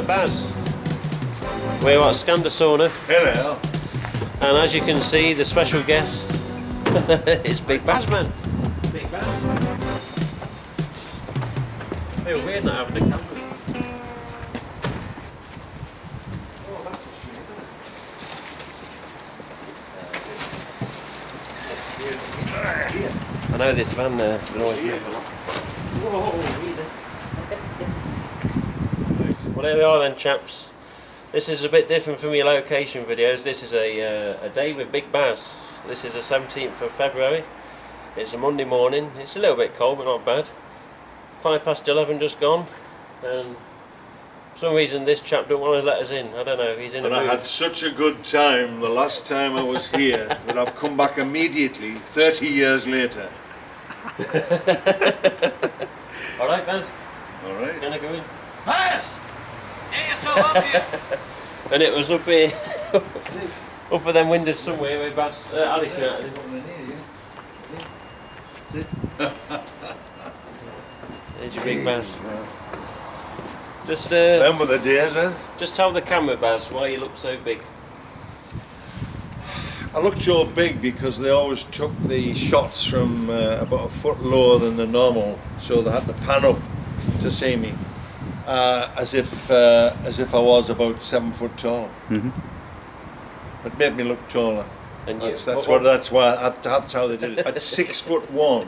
Right, Baz. We're at Scanda Sauna. Hello. And as you can see, the special guest is Big Baz, man. Big Baz. I feel weird not having a camera. Oh, that's a shame, isn't it? I know this van there will always move a lot. Whoa, easy. Well, there we are then, chaps. This is a bit different from your location videos. This is a day with Big Baz. This is the 17th of February. It's a Monday morning. It's a little bit cold, but not bad. 11:05 just gone, and for some reason this chap don't want to let us in. I don't know. He's in. And I had such a good time the last time I was here that I've come back immediately 30 years later. All right, Baz. All right. Can I go in? Baz! Get yourself up here! And it was up here, up at them windows somewhere where Baz, Alice and that. There's your Big Baz. Just Them were the days, eh? just tell the camera, Baz, why you look so big. I looked so big because they always took the shots from about a foot lower than the normal, so they had to pan up to see me, as if I was about 7 foot tall. Mm-hmm. It made me look taller. And that's how they did it. At 6'1"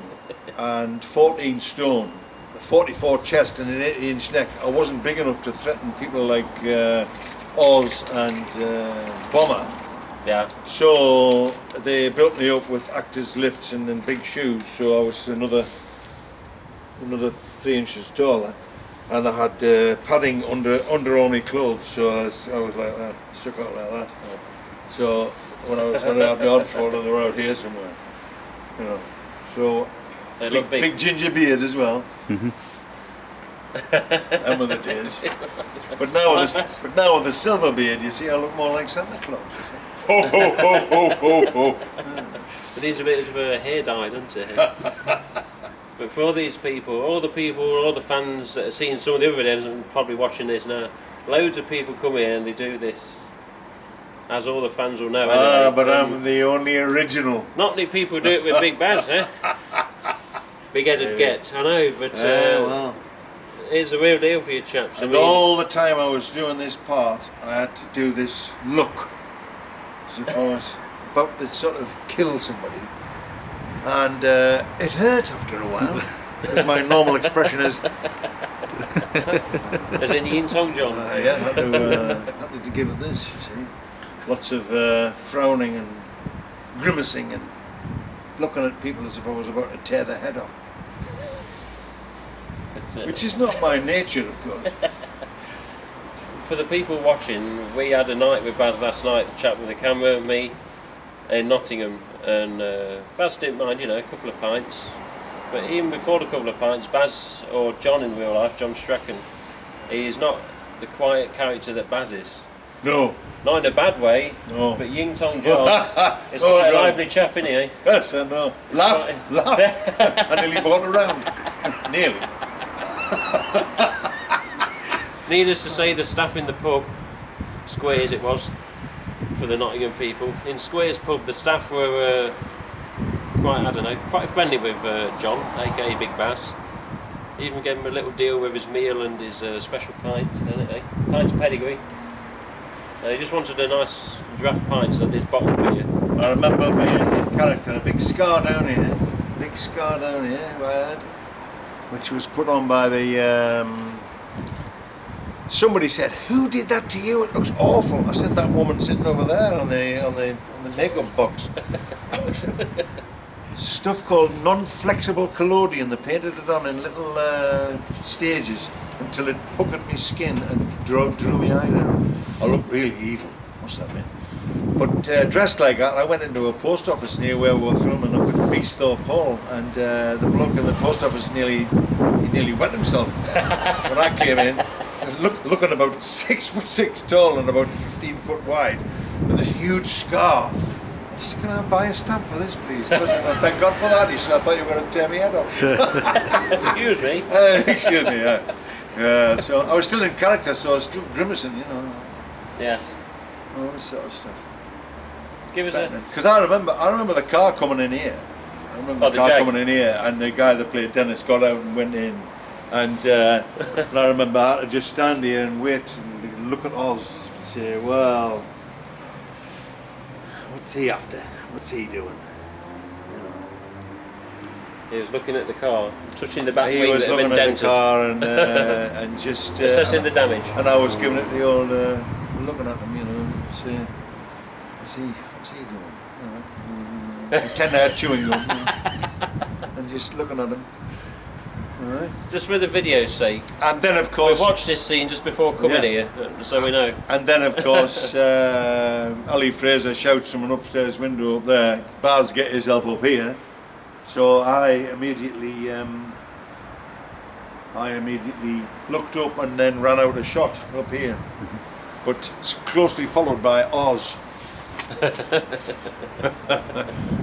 and 14 stone, 44 chest and an 80-inch neck, I wasn't big enough to threaten people like Oz and Bomber. Yeah. So they built me up with actors lifts and big shoes, so I was another 3 inches taller, and I had padding under all my clothes, so I was like that, stuck out like that. So when I had my arms folded, they were out here somewhere, you know. So they look big ginger beard as well. Mm-hmm. Them were the days. But now with the silver beard, you see, I look more like Santa Claus. Ho ho ho ho ho ho. It needs a bit of a hair dye, doesn't it? But for all these people, all the fans that are seeing some of the other videos and probably watching this now, loads of people come here and they do this. As all the fans will know. Anyway. But I'm the only original. Not many people do it with Big Baz, eh? Big-headed get, I know, but well, it's a real deal for you chaps. And all the time I was doing this part, I had to do this look, as if I was about to sort of kill somebody. And it hurt after a while, because my normal expression is... As in Ying Tong John? Yeah, I had to give it this, you see. Lots of frowning and grimacing and looking at people as if I was about to tear their head off. Which is not my nature, of course. For the people watching, we had a night with Baz last night, chat with the camera, me, in Nottingham, and Baz didn't mind, you know, a couple of pints. But even before the couple of pints, Baz, or John in real life, John Strachan, he is not the quiet character that Baz is. No. Not in a bad way, no. But Ying Tong John is quite a lively chap, isn't he? Yes, I know. Laugh. I nearly brought around. Nearly. Needless to say, the staff in the pub, Squares it was, for the Nottingham people, in Squares pub the staff were quite friendly with John, aka Big Baz. Even gave him a little deal with his meal and his special pint, pint of pedigree. He just wanted a nice draft pint of this bottle of beer. I remember being in character, a big scar down here, right, which was put on by the... somebody said, "Who did that to you? It looks awful." I said, "That woman sitting over there on the makeup box." Stuff called non-flexible collodion. They painted it on in little stages until it puckered my skin and drew my eye down. I looked really evil, must admit. But dressed like that, I went into a post office near where we were filming up at BEESTHORPE Hall, and the bloke in the post office nearly wet himself when I came in. Looking about 6'6" tall and about 15 foot wide, with a huge scar. I said, "Can I buy a stamp for this, please?" Thank God for that. He said, "I thought you were going to tear me head off." Excuse me. Excuse me. Yeah. Yeah, so I was still in character, so I was still grimacing, you know, Yes. all this sort of stuff. Give us a... Because I remember the car coming in here. I remember the car coming in here, and the guy that played Dennis got out and went in, and I remember I had to just stand here and wait and look at Oz and say, well, what's he after? What's he doing? He was looking at the car, touching the back He wing was that had looking been at dented. the car and just assessing the damage. And I was giving it the old looking at them, you know, saying, what's he doing? You know, pretend I had chewing gum, you know, and just looking at him. Right. Just for the video's sake. And then of course we watched this scene just before coming here, so we know. And then of course Ali Fraser shouts from an upstairs window up there, Baz, get yourself up here. So I immediately looked up and then ran out a shot up here, but closely followed by Oz.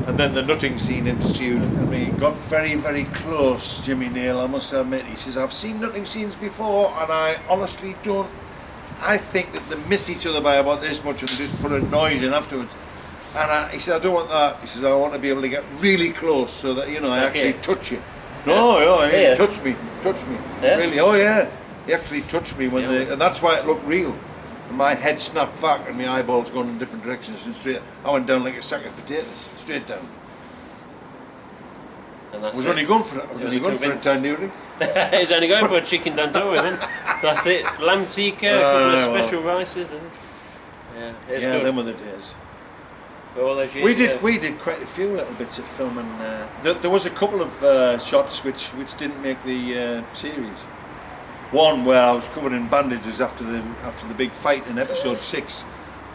And then the nutting scene ensued, and we got very, very close, Jimmy Neal, I must admit. He says, I've seen nutting scenes before, and I honestly don't, I think that they miss each other by about this much and just put a noise in afterwards. And he said, I don't want that. He says, I want to be able to get really close so that, you know, I actually touch you. No, yeah, he touched me. Yeah? Really, oh yeah. He actually touched me when and that's why it looked real. And my head snapped back and my eyeballs going in different directions and straight. I went down like a sack of potatoes, straight down. And I was only going for it. I was only going for a tandoori. He's only going for a chicken tandoori, man. That's it. Lamb tikka, a couple of special rices. And, it's good. Them were the days. All those years we did quite a few little bits of filming. There was a couple of shots which didn't make the series. One where I was covered in bandages after the big fight in episode 6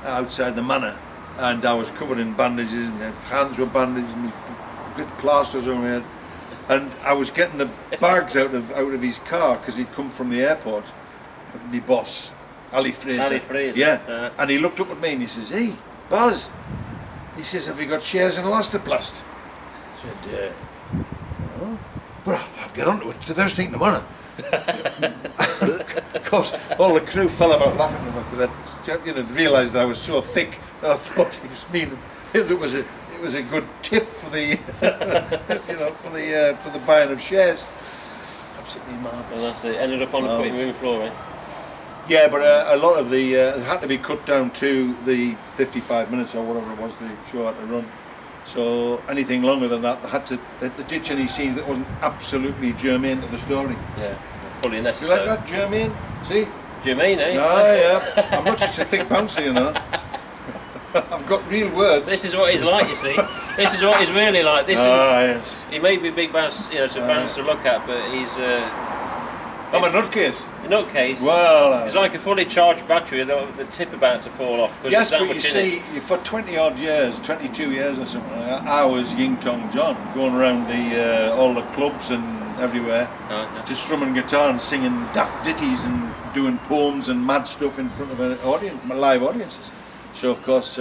outside the manor, and I was covered in bandages and my hands were bandaged and good plasters on my head, and I was getting the bags out of his car because he'd come from the airport. My boss, Ali Fraser. Yeah, and he looked up at me and he says, "Hey, Baz." He says, "Have you got shares in Elastoplast?" I said, "No." "Well, I'll get onto it the first thing tomorrow." Of course, all the crew fell about laughing at me because I realised that I was so thick that I thought he was meaning it was a good tip for the for the buying of shares. Absolutely marvellous. And that's it. Ended up on the cutting room floor, eh? Yeah, but a lot of the it had to be cut down to the 55 minutes or whatever it was the show had to run. So anything longer than that, they ditch any scenes that wasn't absolutely germane to the story. Yeah, fully You necessary. like that, germane? See? Germane, eh? Yeah. I'm not just a thick bouncer, you know. I've got real words. This is what he's like, you see. This is what he's really like. Yes. He may be Big Baz, to fans to look at, but he's I'm a nutcase. a nutcase. Well, it's like a fully charged battery with the tip about to fall off. yes, that but much you see, for 20 odd years, 22 years or something like that, I was Ying Tong John, going around all the clubs and everywhere, just strumming guitar and singing daft ditties and doing poems and mad stuff in front of an audience, live audiences. So of course,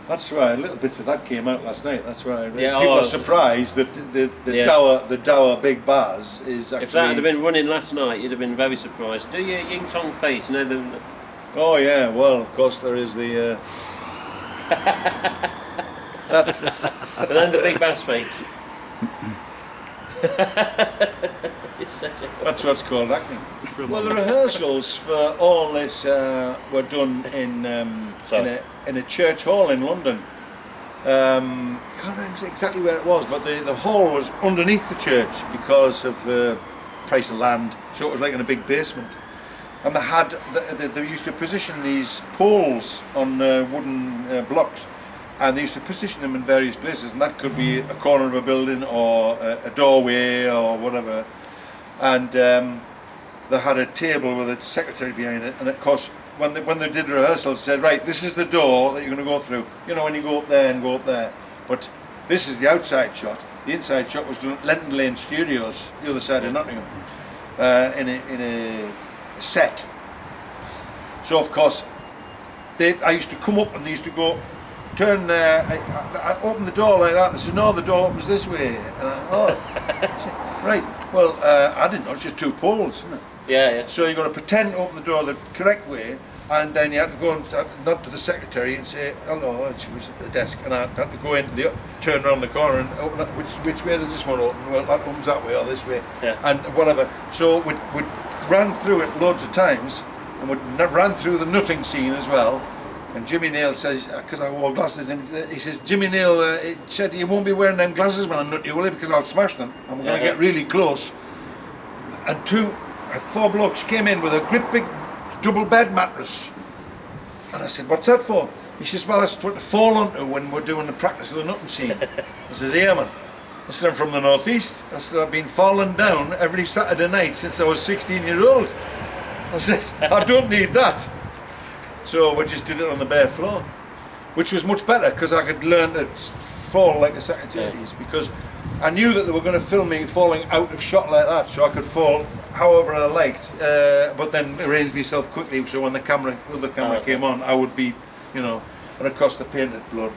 that's why little bits of that came out last night. That's why people are surprised that the dour Big Baz is actually. If that had been running last night, you'd have been very surprised. Do your Ying Tong face? Oh yeah, well of course there is the. But then the Big Baz face. That's what's called acting. Well, the rehearsals for all this were done in a church hall in London. I can't remember exactly where it was, but the hall was underneath the church because of the price of land, so it was like in a big basement. And they used to position these poles on wooden blocks, and they used to position them in various places, and that could be a corner of a building or a doorway or whatever. And they had a table with a secretary behind it, and of course when they did rehearsals, they said, right, this is the door that you're going to go through, when you go up there and go up there, but this is the outside shot. The inside shot was done at Lenton Lane Studios, the other side of Nottingham, in a set. So of course I used to come up and they used to go turn I open the door like that. They said, no, the door opens this way, and right. Well, I didn't know, it's just 2 poles, isn't it? Yeah, yeah. So you've got to pretend to open the door the correct way, and then you had to go and nod to the secretary and say, hello, and she was at the desk, and I had to go into the, turn around the corner and open up, which way does this one open? Well, that opens that way or this way, and whatever. So we ran through it loads of times, and we ran through the nutting scene as well. And Jimmy Neal says, because I wore glasses, and he says, Jimmy Neal said, you won't be wearing them glasses when I nut you, will you? Because I'll smash them, and we're going to get really close. And 4 blokes came in with a great big double bed mattress. And I said, what's that for? He says, well, that's what to fall onto when we're doing the practice of the nutting scene. I says, yeah, man. I said, I'm from the northeast. I said, I've been falling down every Saturday night since I was 16-year-old. I said, I don't need that. So we just did it on the bare floor, which was much better because I could learn to fall like a sack of titties, because I knew that they were going to film me falling out of shot like that, so I could fall however I liked, but then arrange myself quickly so when the other camera came on, I would be, you know, and of course the painted blood.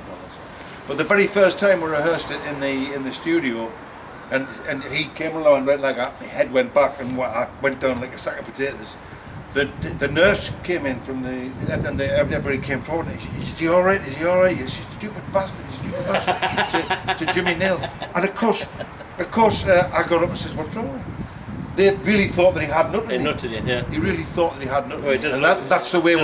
But the very first time we rehearsed it in the studio, and he came along and went like that, my head went back and I went down like a sack of potatoes. The nurse came in from and everybody came forward and is he alright, is he alright, you stupid bastard, you stupid bastard, to Jimmy Neal. And of course I got up and says, what's wrong with him? They really thought that he had nutted. He nutted you, yeah. He really thought that he had nutted. Well, and that's the way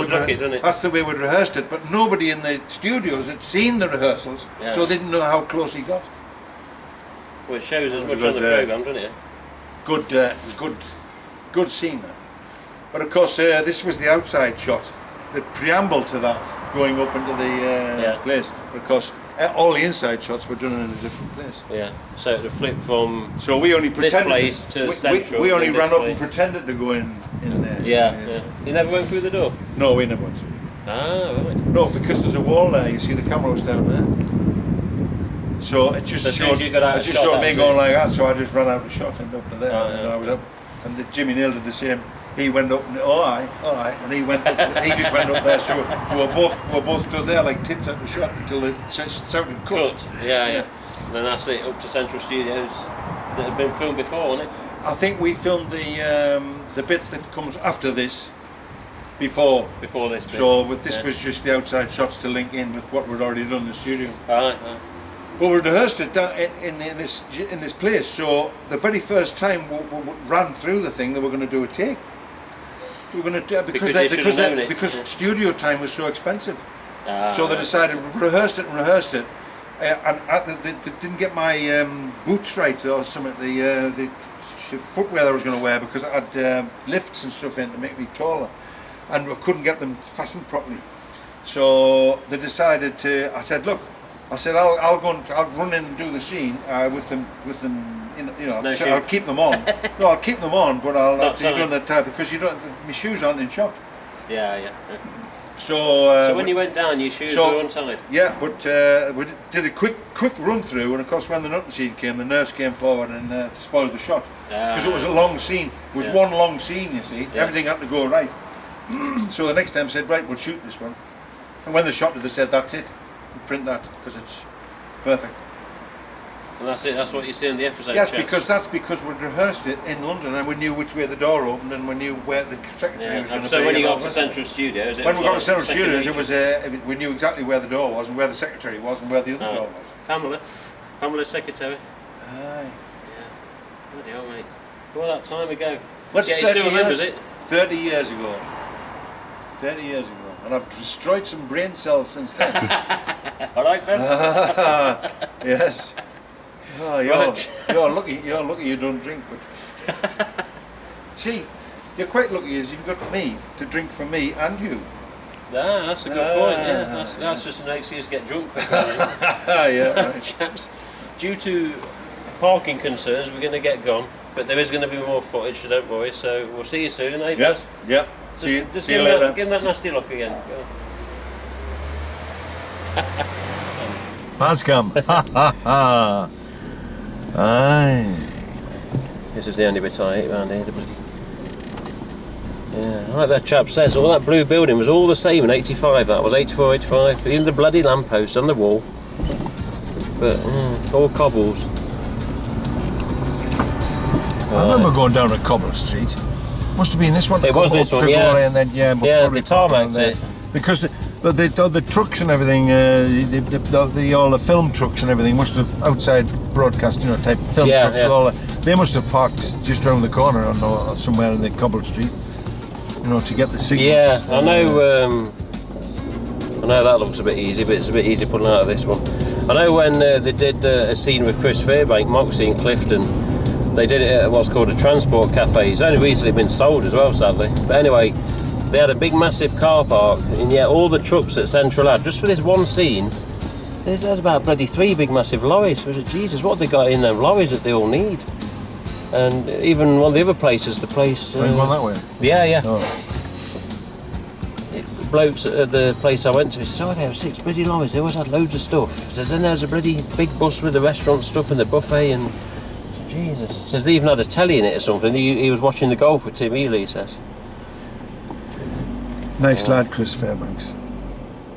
we'd rehearsed it, but nobody in the studios had seen the rehearsals, so they didn't know how close he got. Well, it shows as much on the programme, doesn't it? Good scene. But of course, this was the outside shot, the preamble to that, going up into the place. Because all the inside shots were done in a different place. Yeah. So the flip from we only this place to central. We only ran up and pretended to go in there. Yeah. You never went through the door? No, we never went through. Ah, right. No, because there's a wall there. You see, the camera was down there. So it just showed me going like that. So I just ran out of shot and up to there, and I was up. And Jimmy Neal did the same. He went up and all right, and he went up, he just went up there. So we were both stood there like tits at the shot until it sounded cut. Yeah. And then that's it up to Central Studios that had been filmed before, wasn't it? I think we filmed the bit that comes after this before this bit. So this was just the outside shots to link in with what we'd already done in the studio. Right. But we rehearsed it in this place. So the very first time we ran through the thing, they were going to do a take. We were going to do because studio time was so expensive. So they decided we rehearsed it, and they didn't get my boots right or something. The footwear I was going to wear, because I had lifts and stuff in to make me taller, and we couldn't get them fastened properly. So they decided to. I said, look. I'll run in and do the scene with them. I'll keep them on. No, I'll keep them on, but I'll not do that time because my shoes aren't in shot. Yeah. So when you went down, your shoes were untied. Yeah, but we did a quick run through, and of course when the nutting scene came, the nurse came forward and spoiled the shot because it was a long scene. It was one long scene, you see. Yeah. Everything had to go right. So the next time said, right, we'll shoot this one. And when they shot it, they said, that's it. Print that because it's perfect. And that's it. That's what you see in the episode. Yes, because we rehearsed it in London and we knew which way the door opened and we knew where the secretary was going to be. So when you got to Central Studios, when we got to Central Studios, we knew exactly where the door was and where the secretary was and where the other door was. Pamela's secretary. Aye. Yeah. Bloody hell, mate. All that time ago. He still remembers it. 30 years ago. 30 years ago. And I've destroyed some brain cells since then. I like this. Yes. Oh, you're lucky you don't drink, but see, you're quite lucky as you've got me to drink for me and you. Ah, that's a good point, yeah. That's just an excuse to get drunk quicker. Yeah, right. Chaps, due to parking concerns, we're going to get gone, but there is going to be more footage, so don't worry. So we'll see you soon, eh? Yes, yep. See you later. Give him that nasty look again. Baz come. Aye. This is the only bit I hate around here, the bloody. Yeah, like that chap says, all that blue building was all the same in 85, that was 84, 85, even the bloody lamppost on the wall. But, all cobbles. I remember going down a cobble street. Must have been this one. It was this one, yeah. And then, Yeah, the tarmac's it. Because the trucks and everything, all the film trucks and everything must have outside broadcast, type film trucks. Yeah. With all they must have parked just around the corner or somewhere in the cobble street, to get the signals. Yeah, I know that looks a bit easy, but it's a bit easy pulling out of this one. I know when they did a scene with Chris Fairbank, Moxie and Clifton, they did it at what's called a transport cafe. It's only recently been sold as well, sadly. But anyway, they had a big massive car park, and yet all the trucks that Central had, just for this one scene, there's about bloody 3 big massive lorries. I was like, Jesus, what have they got in them lorries that they all need? And even one of the other places, the place... Going that way? Yeah. Oh. Blokes at the place I went to, he said, oh, there were 6 bloody lorries, they always had loads of stuff. He says, then there's a bloody big bus with the restaurant stuff and the buffet, and Jesus. He says they even had a telly in it or something. He was watching the golf with Tim Healy, he says. Nice lad, Chris Fairbanks.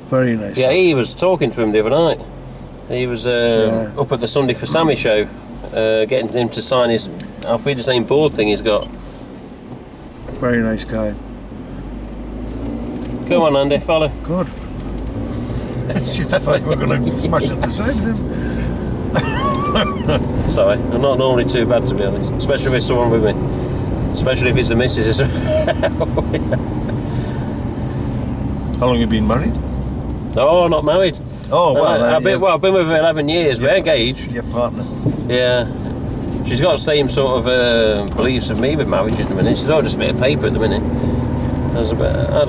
Very nice. Yeah, lad. he was talking to him the other night. He was up at the Sunday for Sammy show, getting him to sign his Auf Wiedersehen board thing he's got. Very nice guy. Come on, Andy, follow. Good. Shit, I thought we were going to smash it beside him. Sorry, I'm not normally too bad, to be honest. Especially if it's someone with me. Especially if it's the missus. How long have you been married? No, not married. Oh, well, I've been with her 11 years. We're engaged. Your partner. Yeah. She's got the same sort of beliefs of me with marriage at the minute. She's all just a bit of paper at the minute. I don't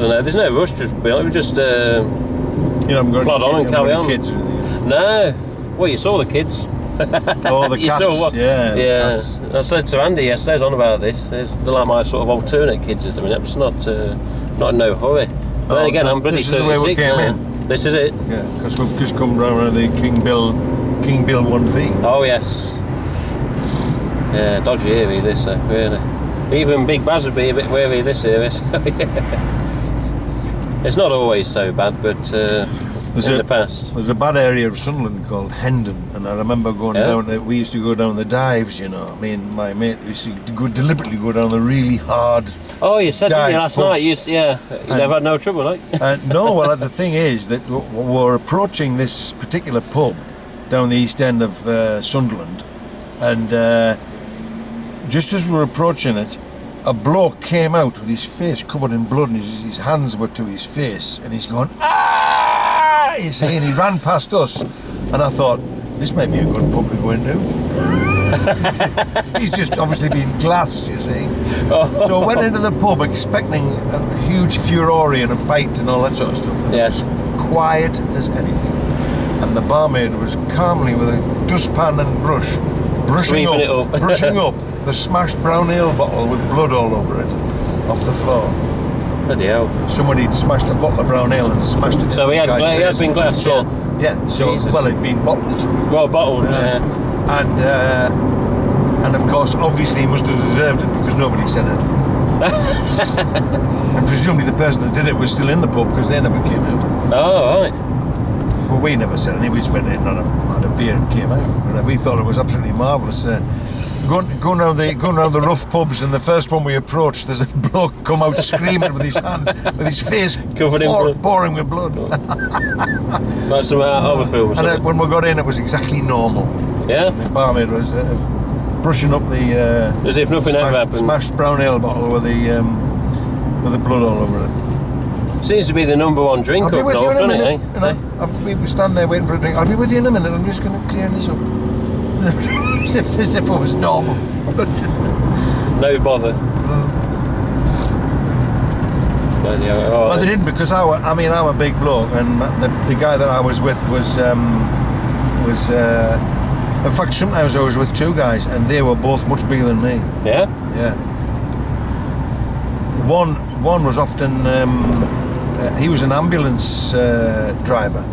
know, there's no rush to be honest. We just I'm going plod on and carry on. Kids. No. Well, you saw the kids. Oh, the You cats. saw what? Yeah. Cats. I said to Andy yesterday, I was on about this. They're like my sort of alternate kids at the minute. I'm just not in no hurry. But then again, I'm bloody 36 This is the way we came now. in. This is it. Yeah, because we've just come round the King Bill 1V. Oh yes. Yeah, dodgy area this, really. Even Big Baz would be a bit wary of this area. So, it's not always so bad, but in the past. There's a bad area of Sunderland called Hendon, and I remember going down there. We used to go down the dives, Me and my mate used to deliberately go down the really hard. Oh, you said didn't you, last pubs. night? You never had no trouble, right? No, well, the thing is that we're approaching this particular pub down the east end of Sunderland, and just as we were approaching it, a bloke came out with his face covered in blood, and his hands were to his face, and he's going, "Ah!" He's saying, he ran past us, and I thought, this might be a good pub to go into. He's just obviously been glassed, you see. So I went into the pub expecting a huge furore and a fight and all that sort of stuff. And Yes. it was quiet as anything. And the barmaid was calmly with a dustpan and brush, brushing Sweeping it up. brushing up the smashed brown ale bottle with blood all over it off the floor. Bloody hell. Somebody had smashed a bottle of brown ale and smashed it. So in he this had guy's face. been glassed, So Jesus. well, it'd been bottled. Well, bottled, And of course, obviously, he must have deserved it because nobody said it. And presumably, the person that did it was still in the pub because they never came out. Oh, right. Well, we never said anything. We just went in and had a beer and came out. But we thought it was absolutely marvellous. Going around the rough pubs, and the first one we approached, there's a bloke come out screaming with his face Covered in blood. pouring with blood. Like some other films. And when we got in, it was exactly normal. Yeah? The barmaid was brushing up the As if nothing ever happened. smashed brown ale bottle with the blood all over it. Seems to be the number one drink I'll be up with you north, in a doesn't minute. it? We were standing there waiting for a drink. I'll be with you in a minute. I'm just going to clear this up. as if it was normal. No bother. Bloody hell. Oh, Well, they didn't, because I'm a big bloke, and the guy that I was with was in fact, sometimes I was with two guys, and they were both much bigger than me. yeah? Yeah. One was often he was an ambulance driver,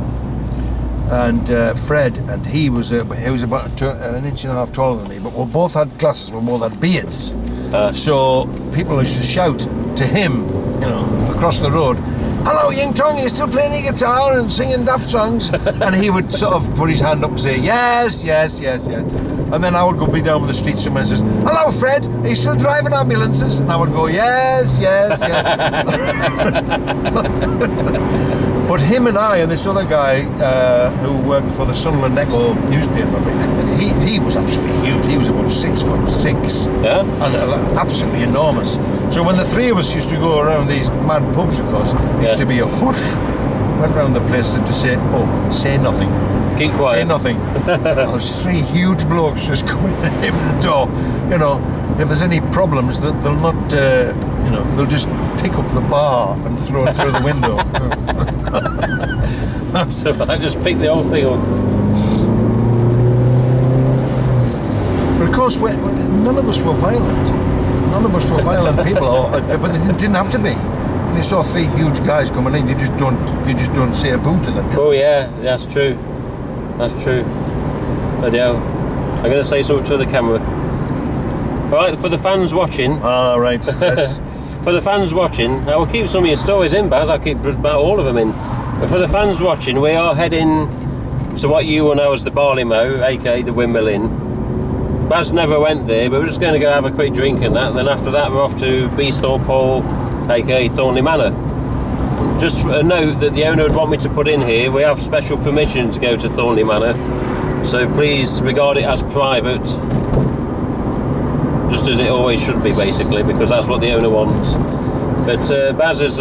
and Fred, and he was about an inch and a half taller than me, but we both had glasses, we both had beards. So people used to shout to him, across the road, "Hello, Ying Tong, are you still playing your guitar and singing daft songs?" And he would sort of put his hand up and say, "Yes, yes, yes, yes." And then I would go be down the street, someone says, "Hello, Fred, are you still driving ambulances?" And I would go, "Yes, yes, yes." But him and I and this other guy who worked for the Sunderland Echo newspaper, he was absolutely huge. He was about 6'6", Yeah. and absolutely enormous. So when the three of us used to go around these mad pubs, of course, there used to be a hush. Went around the place and to say, "Oh, say nothing. Keep quiet. Say nothing." There's three huge blokes just coming in the door. You know, if there's any problems, they'll not, they'll just pick up the bar and throw it through the window. So I just picked the whole thing up. But of course, none of us were violent. None of us were violent people, but it didn't have to be. When you saw three huge guys coming in, you just don't say a boo to them. You know? Oh yeah, that's true. That's true. But yeah, I'm going to say something to the camera. All right, for the fans watching. Ah, right. Yes. For the fans watching, I will keep some of your stories in, Baz. I'll keep about all of them in. But for the fans watching, we are heading to what you will know as the Barley Mow, aka the Windmill Inn. Baz never went there, but we're just going to go have a quick drink and that. Then after that, we're off to BEESTHORPE Hall, aka Thornley Manor. Just a note that the owner would want me to put in here, we have special permission to go to Thornley Manor, so please regard it as private, just as it always should be basically, because that's what the owner wants. But Baz is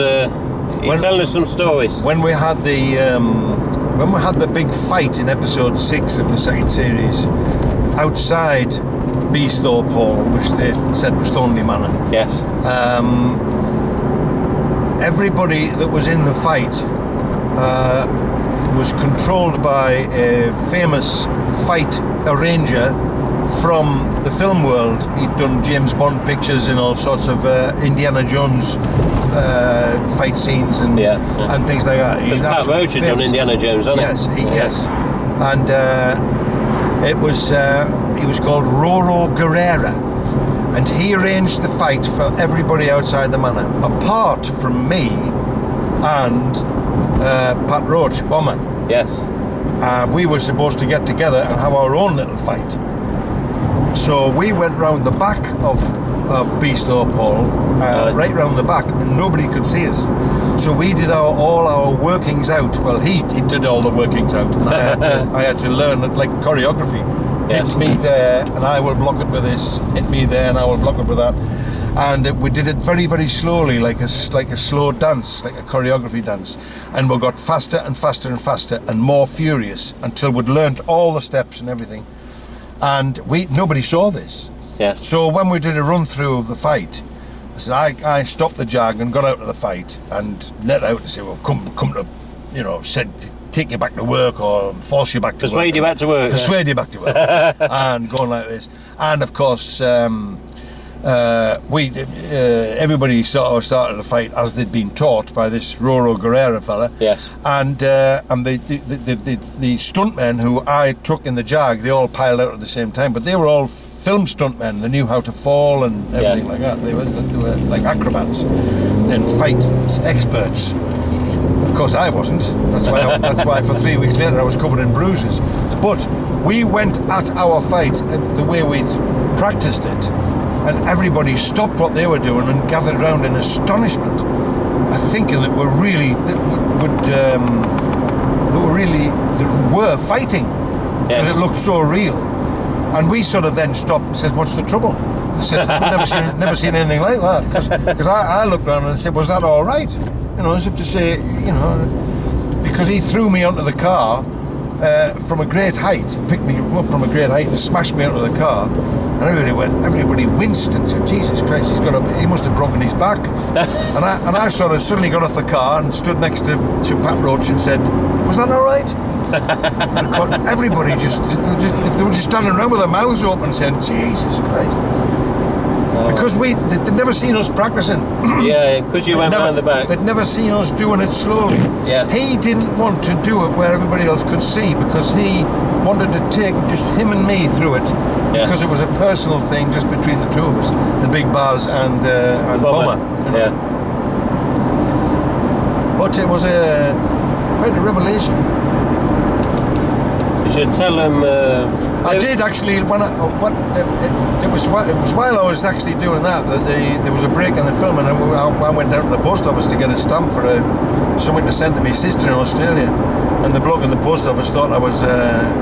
he's telling us some stories. When we had the big fight in episode 6 of the second series outside BEESTHORPE Hall, which they said was Thornley Manor. Yes. Everybody that was in the fight was controlled by a famous fight arranger from the film world. He'd done James Bond pictures and all sorts of Indiana Jones fight scenes and things like that. Because Pat Roach had done Indiana Jones, hasn't he? Yes. And he was called Roro Guerrera. And he arranged the fight for everybody outside the manor, apart from me and Pat Roach, Bomber. Yes. We were supposed to get together and have our own little fight. So we went round the back of BEESTHORPE Hall, right round the back, and nobody could see us. So we did all our workings out. Well, he did all the workings out, and I had to learn it like choreography. Yes. Hit me there, and I will block it with this. Hit me there, and I will block it with that. And we did it very, very slowly, like a slow dance, like a choreography dance. And we got faster and faster and faster, and more furious until we'd learnt all the steps and everything. And nobody saw this. Yes. So when we did a run through of the fight, I stopped the jag and got out of the fight and let out and say, "Well, come to, said." Take you back to work or force you back to work. Persuade you back to work. Persuade you back to work. And going like this. And of course, everybody sort of started the fight as they'd been taught by this Roro Guerrera fella. Yes. And the stuntmen who I took in the jag, they all piled out at the same time, but they were all film stuntmen. They knew how to fall and everything like that. They were like acrobats and fight experts. Of course, I wasn't. That's why for 3 weeks later I was covered in bruises. But we went at our fight the way we'd practiced it, and everybody stopped what they were doing and gathered around in astonishment, thinking that we were fighting. Yes. Because it looked so real. And we sort of then stopped and said, "What's the trouble?" They said, "We've never seen anything like that." Because I looked around and said, "Was that all right?" As if to say, because he threw me onto the car from a great height, picked me up from a great height and smashed me out of the car, and everybody winced and said, "Jesus Christ, he must have broken his back." and I sort of suddenly got off the car and stood next to Pat Roach and said, "Was that all right?" And of course, everybody they were just standing around with their mouths open saying, "Jesus Christ." Because they'd never seen us practicing. Yeah, because you went round the back. They'd never seen us doing it slowly. Yeah. He didn't want to do it where everybody else could see, because he wanted to take just him and me through it. Yeah. Because it was a personal thing just between the two of us, the Big Baz and Bomber. Yeah. But it was quite a revelation. You should tell them. I did actually when it was while I was actually doing that there was a break in the film, and I went down to the post office to get a stamp for something to send to my sister in Australia, and the bloke in the post office thought I was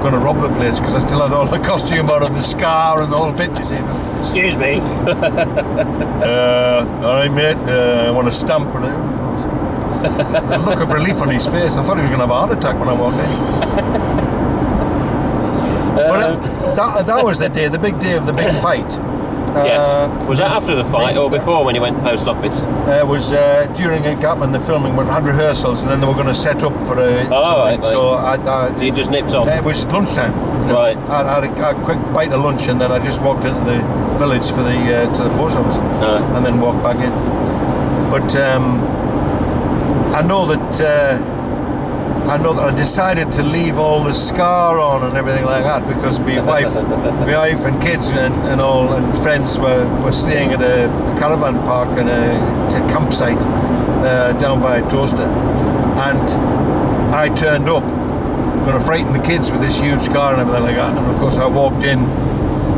going to rob the place because I still had all the costume out of the scar and the whole bit. You see. Excuse me. All right, mate. I want a stamp for it. The look of relief on his face. I thought he was going to have a heart attack when I walked in. But that was the day, the big day of the big fight. Yes. Was that after the fight or before when you went to post office? It was during a gap in the filming. We had rehearsals and then they were going to set up for a. Oh, right. So you just nipped off? It was lunchtime. Right. I had a quick bite of lunch and then I just walked into the village for the to the post office and then walked back in. But I know that I decided to leave all the scar on and everything like that because my wife and kids and all and friends were staying at a caravan park and a campsite down by Toaster, and I turned up going to frighten the kids with this huge scar and everything like that, and of course I walked in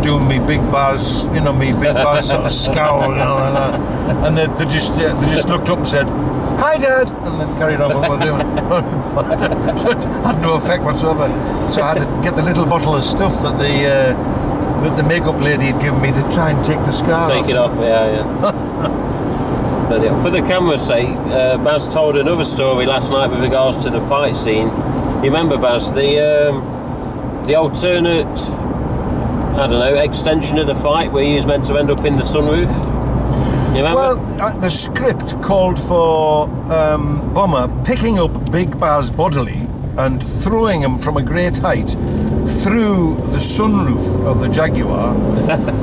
doing me Big Baz, me Big Baz sort of scowl, like that, and they just looked up and said, "Hi, Dad," and then carried on what we're doing. It had no effect whatsoever. So I had to get the little bottle of stuff that the makeup lady had given me to try and take the scar off. Take it off, yeah. But yeah, for the camera's sake, Baz told another story last night with regards to the fight scene. You remember, Baz, the alternate, I don't know, extension of the fight where he was meant to end up in the sunroof? You remember? Well, the script called for Bomber picking up Big Baz bodily and throwing him from a great height through the sunroof of the Jaguar,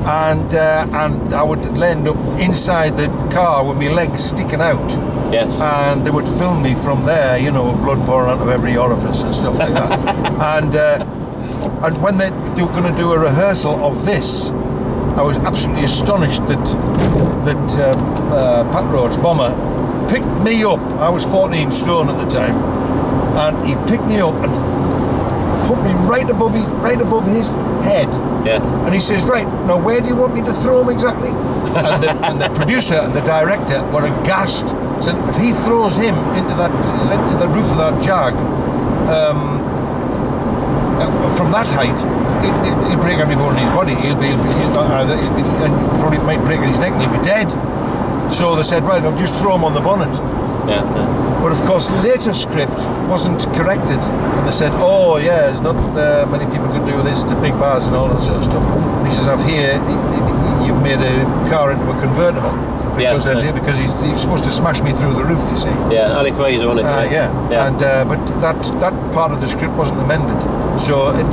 and I would end up inside the car with my legs sticking out. Yes. And they would film me from there, blood pouring out of every orifice and stuff like that. And when they were going to do a rehearsal of this, I was absolutely astonished that Pat Roach, Bomber, picked me up. I was 14 stone at the time, and he picked me up and put me right above his head. Yeah. And he says, "Right, now where do you want me to throw him exactly?" And the producer and the director were aghast. So if he throws him into the roof of that Jag, from that height, he'll break every bone in his body. He'll be and probably might break his neck and he'll be dead. So they said, "Right, I'll just throw him on the bonnet." Yeah. But of course, later script wasn't corrected, and they said, "Oh yeah, there's not many people could do this to Big Baz and all that sort of stuff." And he says, "I've here, you've made a car into a convertible." Because he's supposed to smash me through the roof, you see. Yeah, Ali Fraser on it. Yeah. And but that part of the script wasn't amended, so it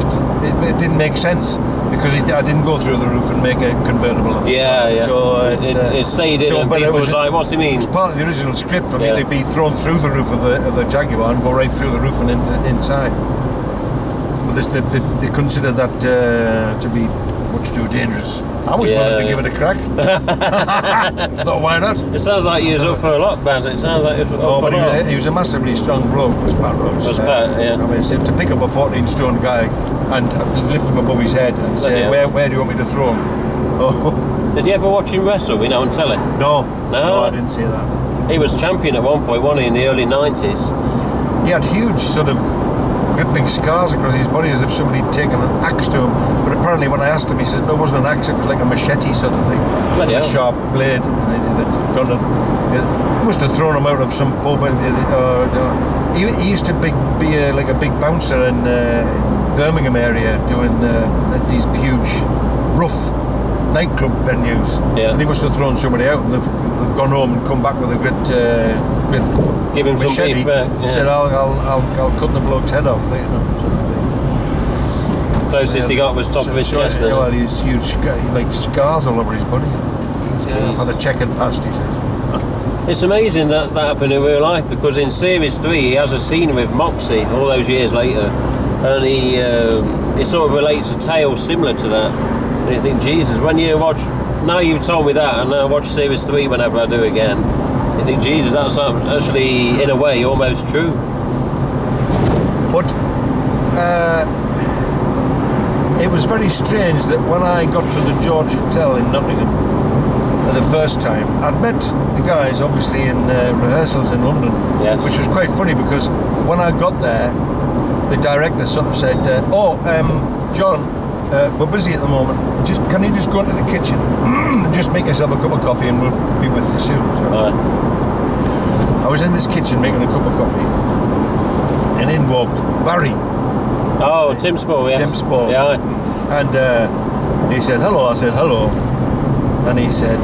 didn't make sense because I didn't go through the roof and make a convertible of it. Yeah. So it stayed in, and people was like, "What's he mean?" It was part of the original script for me to be thrown through the roof of the Jaguar and go right through the roof and inside. But they considered that to be much too dangerous. I was willing to give it a crack. Thought, why not? It sounds like you was up for a lot, Baz. It sounds like it was up for a lot. He was a massively strong bloke, was Pat Roach. Yeah. I mean, to pick up a 14-stone guy and lift him above his head and say, where do you want me to throw him? Oh. Did you ever watch him wrestle, on telly? No, I didn't see that. He was champion at one point, wasn't he, in the early 90s? He had huge sort of great big scars across his body as if somebody had taken an axe to him. But apparently when I asked him, he said, "No, it wasn't an axe, it was like a machete sort of thing." A sharp blade. He must have thrown him out of some pub. He used to be like a big bouncer in Birmingham area doing these huge, rough nightclub venues. Yeah. And he must have thrown somebody out and they've gone home and come back with a great give him machete. Some beef back. Yeah. Said, I'll cut the bloke's head off. Closest he got was top of his chest. Well, he's huge, scars all over his body. I've had a checkered past, he says. It's amazing that happened in real life, because in Series 3 he has a scene with Moxie all those years later, and he sort of relates a tale similar to that. And you think, Jesus, when you watch, now you've told me that, and I watch Series 3 whenever I do again, you think, Jesus, that's actually, in a way, almost true. But it was very strange that when I got to the George Hotel in Nottingham the first time, I'd met the guys obviously in rehearsals in London, Yes. which was quite funny because when I got there, the director sort of said, John, we're busy at the moment. Can you just go into the kitchen and just make yourself a cup of coffee and we'll be with you soon. So I was in this kitchen making a cup of coffee, and in walked Barry. Oh, Tim Spall, yeah. Tim Spall. Yeah. And he said, hello. I said, hello. And he said,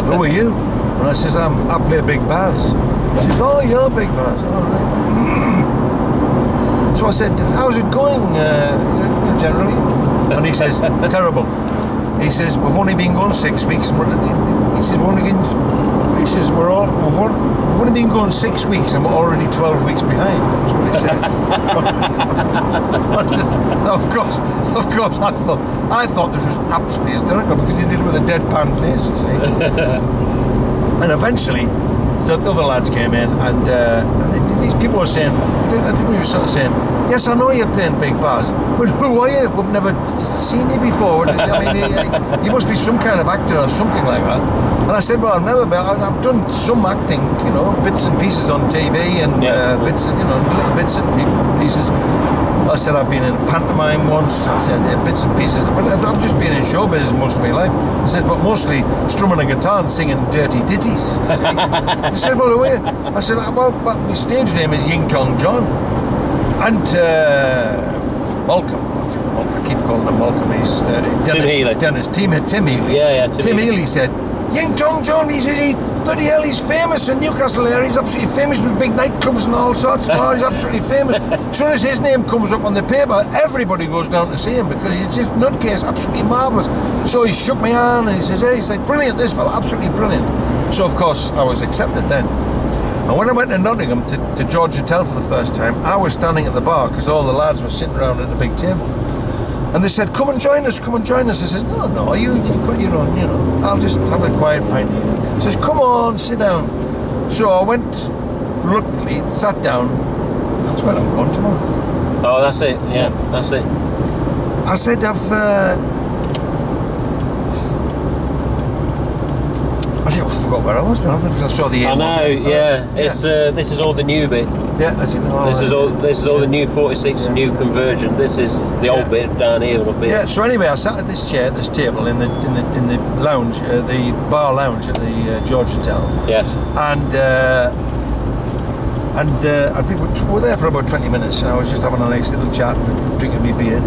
who are you? And I says, I play Big Baz. He says, oh, you're Big Baz. All right. So I said, how's it going generally? And he says, terrible. He says, we've only been going 6 weeks. He says, we've only been going 6 weeks and we're already 12 weeks behind. That's what he said. Of course, I thought this was absolutely hysterical because he did it with a deadpan face, you see. And eventually, the other lads came in, and these people were saying, everybody was sort of saying, yes, I know you're playing Big Baz, but who are you? We've never seen you before. I mean, you must be some kind of actor or something like that. And I said, well, I've never been. I've done some acting, bits and pieces on TV and bits, little bits and pieces. I said I've been in pantomime once. I said bits and pieces, but I've just been in showbiz most of my life. I said, but mostly strumming a guitar and singing dirty ditties. He said, well, who are you? I said, well, my stage name is Ying Tong John, and Malcolm. I keep calling him Malcolm. He's Tim Healy. Yeah, Tim Healy said, Ying Tong John, he said, bloody hell, he's famous in Newcastle area. He's absolutely famous with big nightclubs and all sorts. Oh, he's absolutely famous. As soon as his name comes up on the paper, everybody goes down to see him because he's just nutcase, absolutely marvellous. So he shook my hand and he says, hey, he's like, brilliant, this fella, absolutely brilliant. So, of course, I was accepted then. And when I went to Nottingham to the George Hotel for the first time, I was standing at the bar because all the lads were sitting around at the big table. And they said, come and join us. I says, no, you've got your own, I'll just have a quiet pint here. He says, come on, sit down. So I went reluctantly, sat down. That's where I'm going tomorrow. Oh, that's it. Yeah, that's it. I said, I forgot where I was. I saw the. I know. Yeah. It's this is all the new bit. Yeah, as you know. This is all the new 46 new conversion. This is the old bit down here and up here. Yeah. So anyway, I sat at this table in the lounge, the bar lounge at the George Hotel. Yes. And we were there for about 20 minutes, and I was just having a nice little chat and drinking me beer.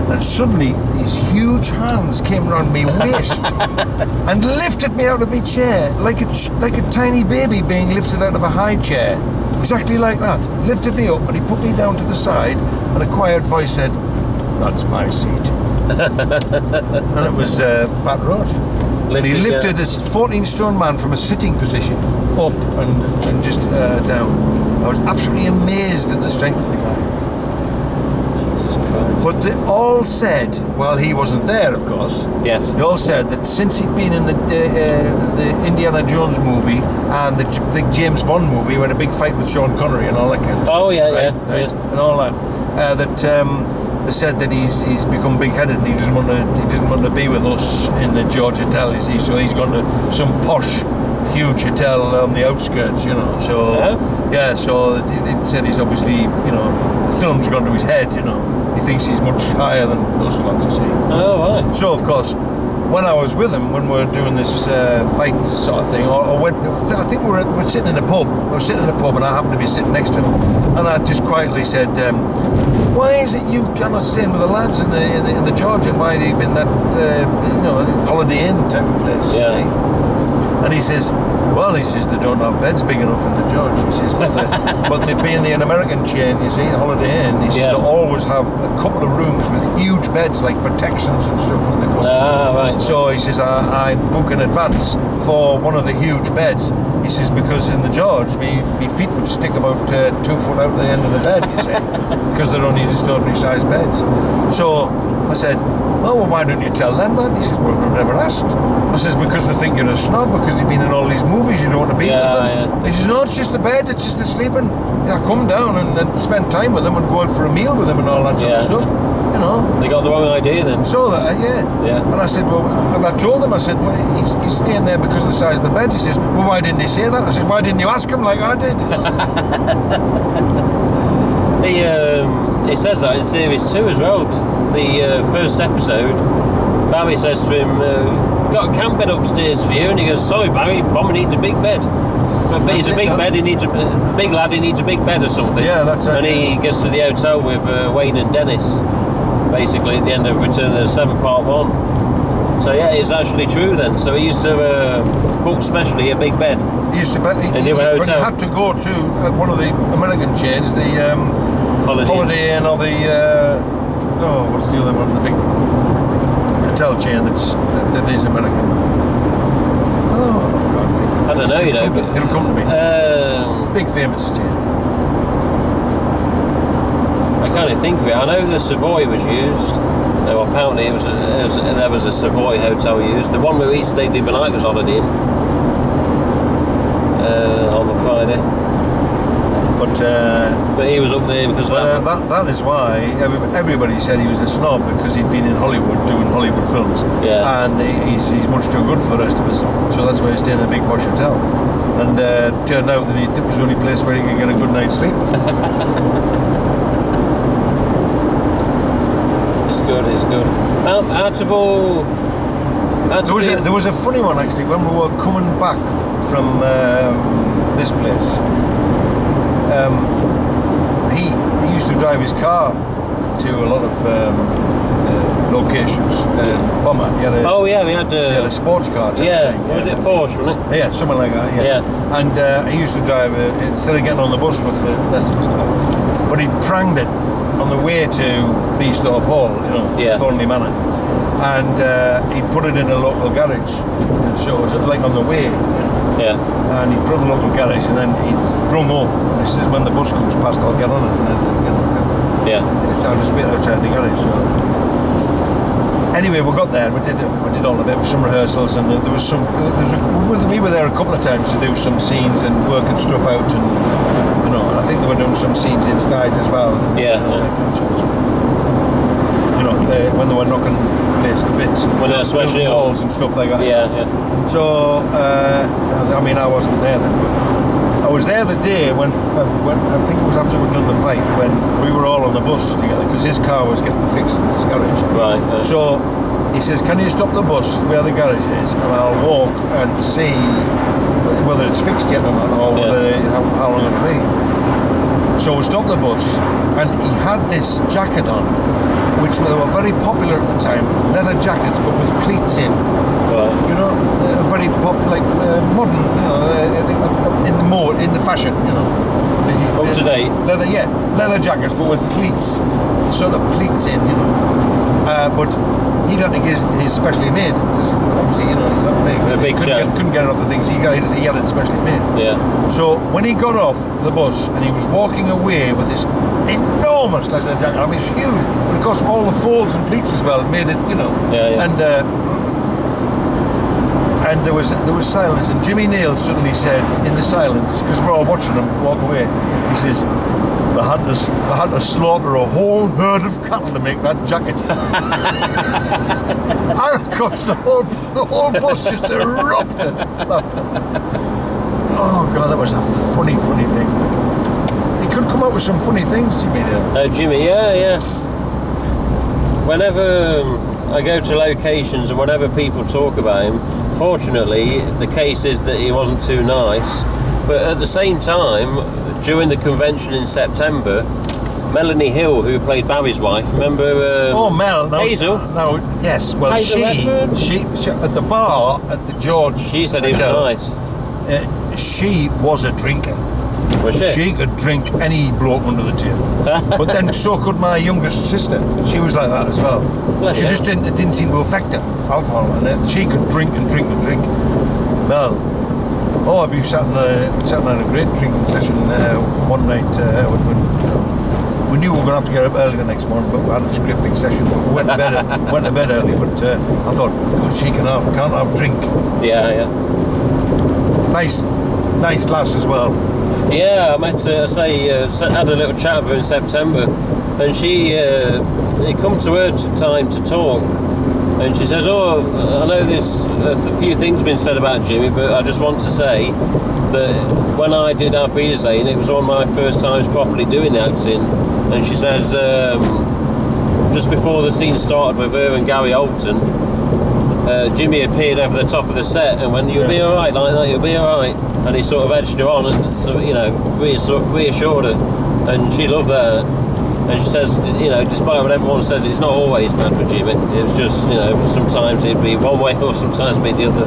And suddenly, these huge hands came around me waist and lifted me out of my chair like a tiny baby being lifted out of a high chair. Exactly like that. Lifted me up and he put me down to the side, and a quiet voice said, "That's my seat." And it was Pat Roach. And he lifted this 14-stone man from a sitting position up and just down. I was absolutely amazed at the strength of the guy. But they all said, well, he wasn't there, of course. Yes. They all said that since he'd been in the Indiana Jones movie and the James Bond movie, where had a big fight with Sean Connery and all that kind of stuff. Oh yeah, right, yeah. and all that. They said that he's become big-headed and he doesn't want to be with us in the George Hotel. You see, so he's gone to some posh, huge hotel on the outskirts. So so it said he's obviously the film's gone to his head. He thinks he's much higher than those ones, you see. Oh, right. So, of course, when I was with him, when we were doing this fight sort of thing, I think we were sitting in a pub. I was sitting in a pub and I happened to be sitting next to him. And I just quietly said, why is it you cannot staying with the lads in the George, and why have you been that, Holiday Inn type of place? Yeah. See? And he says, they don't have beds big enough in the George. He says, but they being an American chain, you see, Holiday Inn, he says they always have a couple of rooms with huge beds, like for Texans and stuff when they come. Ah, right. So he says, I book in advance for one of the huge beds. He says, because in the George, my feet would stick about 2 foot out the end of the bed, you see, because they're only just ordinary sized beds. So I said, well, why don't you tell them that? He says, well, we've never asked. I says, because they think you're a snob, because you've been in all these movies, you don't want to be with them. Yeah. He says, no, it's just the bed, it's just the sleeping. Yeah, come down and spend time with them and go out for a meal with them and all that sort of stuff. you know. They got the wrong idea then. So that, Yeah. And I said, well, and I told him, I said, well, he's staying there because of the size of the bed. He says, well, why didn't he say that? I said, why didn't you ask him like I did? He says that in series 2 as well. The first episode, Barry says to him, got a camp bed upstairs for you, and he goes, sorry Barry, Bomber needs a big bed. But he's a big bed, he needs a big lad, he needs a big bed or something. Yeah, that's it. And he gets to the hotel with Wayne and Dennis, basically at the end of Return of the Seven Part 1. So yeah, it's actually true then. So he used to book specially a big bed. He used to bet, in the hotel. but he had to go to one of the American chains, the Holiday Inn or the, what's the other one, the big hotel chain that is American. Oh, I can't think. I don't know, but it'll come to me. Big famous chain. I can't think of it. I know the Savoy was used. No, apparently there was a Savoy hotel used. The one where he stayed the overnight was Holiday Inn on the Friday. But he was up there because of that is why everybody said he was a snob, because he'd been in Hollywood doing Hollywood films. Yeah. And he's much too good for the rest of us. So that's why he stayed in a big posh hotel. And turned out that it was the only place where he could get a good night's sleep. It's good. Out of all... There was a funny one actually when we were coming back from this place. He used to drive his car to a lot of locations. Bomber. He had a sports car type thing. Was it a Porsche, wasn't it? Yeah, something like that. Yeah. And he used to drive instead of getting on the bus with the rest of the stuff. But he pranged it on the way to BEESTHORPE Hall, Thornley Manor, and he put it in a local garage. So it was like on the way. Yeah. And he'd run the local garage, and then he'd rung up, and he says, when the bus comes past, I'll get on it. And then, I'll just wait outside the garage. So. Anyway, we got there, and we did all the bit with some rehearsals, and there was we were there a couple of times to do some scenes and working stuff out, and and I think they were doing some scenes inside as well. When they were knocking place to bits, and especially walls and stuff like that. Yeah. So, I wasn't there then, but I was there the day when I think it was after we'd done the fight, when we were all on the bus together, because his car was getting fixed in his garage. Right. So he says, can you stop the bus where the garage is, and I'll walk and see whether it's fixed yet or not, or how long it'll be. So we stopped the bus, and he had this jacket on, which were very popular at the time, leather jackets but with pleats in. Right. Very popular, like modern, in the fashion, Up to date. Leather jackets but with pleats, sort of pleats in, but he'd have to get his specially made, because obviously, he's that big. Couldn't get it off the things. He had it specially made. Yeah. So when he got off the bus and he was walking away with this enormous leather jacket, I mean it's huge, but of course all the folds and pleats as well made it, and there was silence, and Jimmy Neal suddenly said in the silence, because we're all watching him walk away, he says, they had to slaughter a whole herd of cattle to make that jacket. And of course the whole bus just erupted. Oh God, that was a funny thing. He could come up with some funny things, Jimmy Neal. Jimmy, yeah. Whenever I go to locations and whenever people talk about him, fortunately the case is that he wasn't too nice, but at the same time, during the convention in September, Melanie Hill, who played Barry's wife, remember Mel, Hazel? No, yes, well Hazel she at the bar at the George, she said he was nice. She was a drinker. Was she? She could drink any bloke under the table. But then so could my youngest sister. She was like that as well. She just didn't seem to affect her, alcohol, and she could drink and drink and drink. Well, I'd be sat in a great drinking session one night when we knew we were going to have to get up early the next morning, but we had this great big session. But we went to bed early, but I thought, God, she can't have drink. Yeah. Nice lass as well. Yeah, I met her, had a little chat with her in September, and she it come to her time to talk, and she says, "Oh, I know there's a few things been said about Jimmy, but I just want to say that when I did Auf Wiedersehen, it was one of my first times properly doing the acting." And she says, just before the scene started with her and Gary Alton, Jimmy appeared over the top of the set and went, "You'll be all right like that. You'll be all right." And he sort of edged her on, and so, you know, reassured her, and she loved that. And she says, you know, despite what everyone says, it's not always bad for Jimmy. It's just, you know, sometimes he'd be one way or sometimes be the other,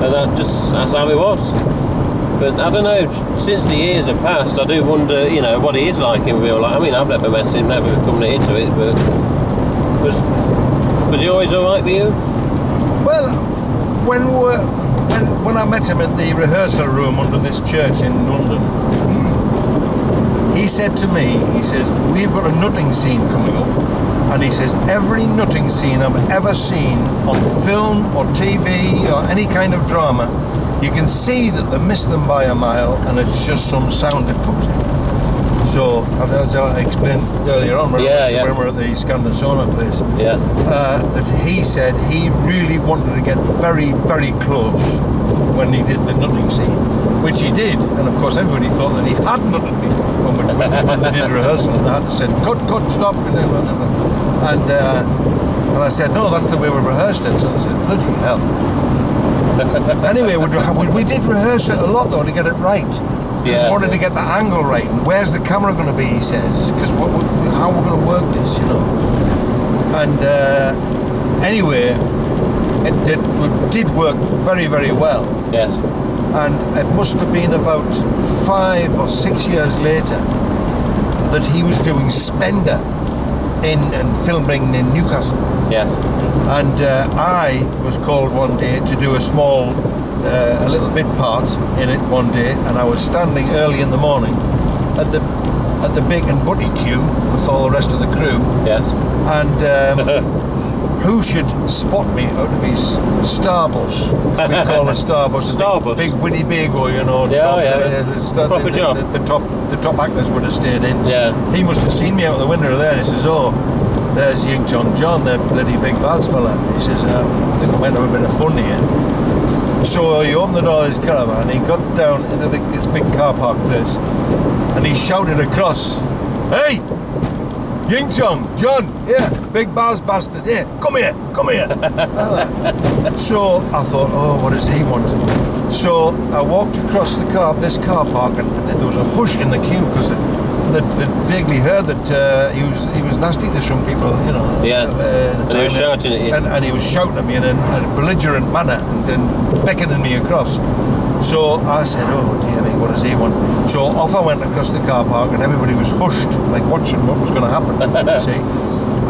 and that's how it was. But I don't know, since the years have passed, I do wonder, you know, what he is like in real life. I mean, I've never met him, never come near to it, but was he always all right with you? Well, when I met him at the rehearsal room under this church in London, he said to me, he says, "We've got a nutting scene coming up." And he says, "Every nutting scene I've ever seen on film or TV or any kind of drama, you can see that they miss them by a mile, and it's just some sound that comes in." So, as I explained earlier on, when we were at the Scanda Sauna place, that he said he really wanted to get very, very close when he did the nutting scene, which he did. And of course, everybody thought that he had nutted me when they did rehearsal, and they had to say, "Cut, stop," and I said, "No, that's the way we've rehearsed it." So they said, "Bloody hell." Anyway, we did rehearse it a lot though to get it right. Because we wanted to get the angle right, and where's the camera going to be, he says, because how we're going to work this, you know. And anyway, it did work very, very well. Yes. And it must have been about 5 or 6 years later that he was doing Spender and filming in Newcastle. Yeah. And I was called one day to do a little bit part in it one day, and I was standing early in the morning at the big and butty queue with all the rest of the crew. Yes. And who should spot me out of his Starbus? We call it Starbus. Starbus. Big Winnebago, you know. Proper job. The top actors would have stayed in. Yeah. He must have seen me out the window there, and he says, "Oh, there's Ying Tong John, the bloody Big Baz fella." He says, "I think we might have a bit of fun here." So he opened the door of his caravan, he got down into this big car park place, and he shouted across, "Hey! Ying Tong John, yeah, Big Baz bastard, yeah, come here." So I thought, oh, what does he want? So I walked across this car park, and there was a hush in the queue, because they vaguely heard that he was nasty to some people, you know. Yeah. And he was shouting at you. And he was shouting at me in a belligerent manner and beckoning me across. So I said, "Oh dear me, what does he want?" So off I went across the car park, and everybody was hushed, like watching what was going to happen. See,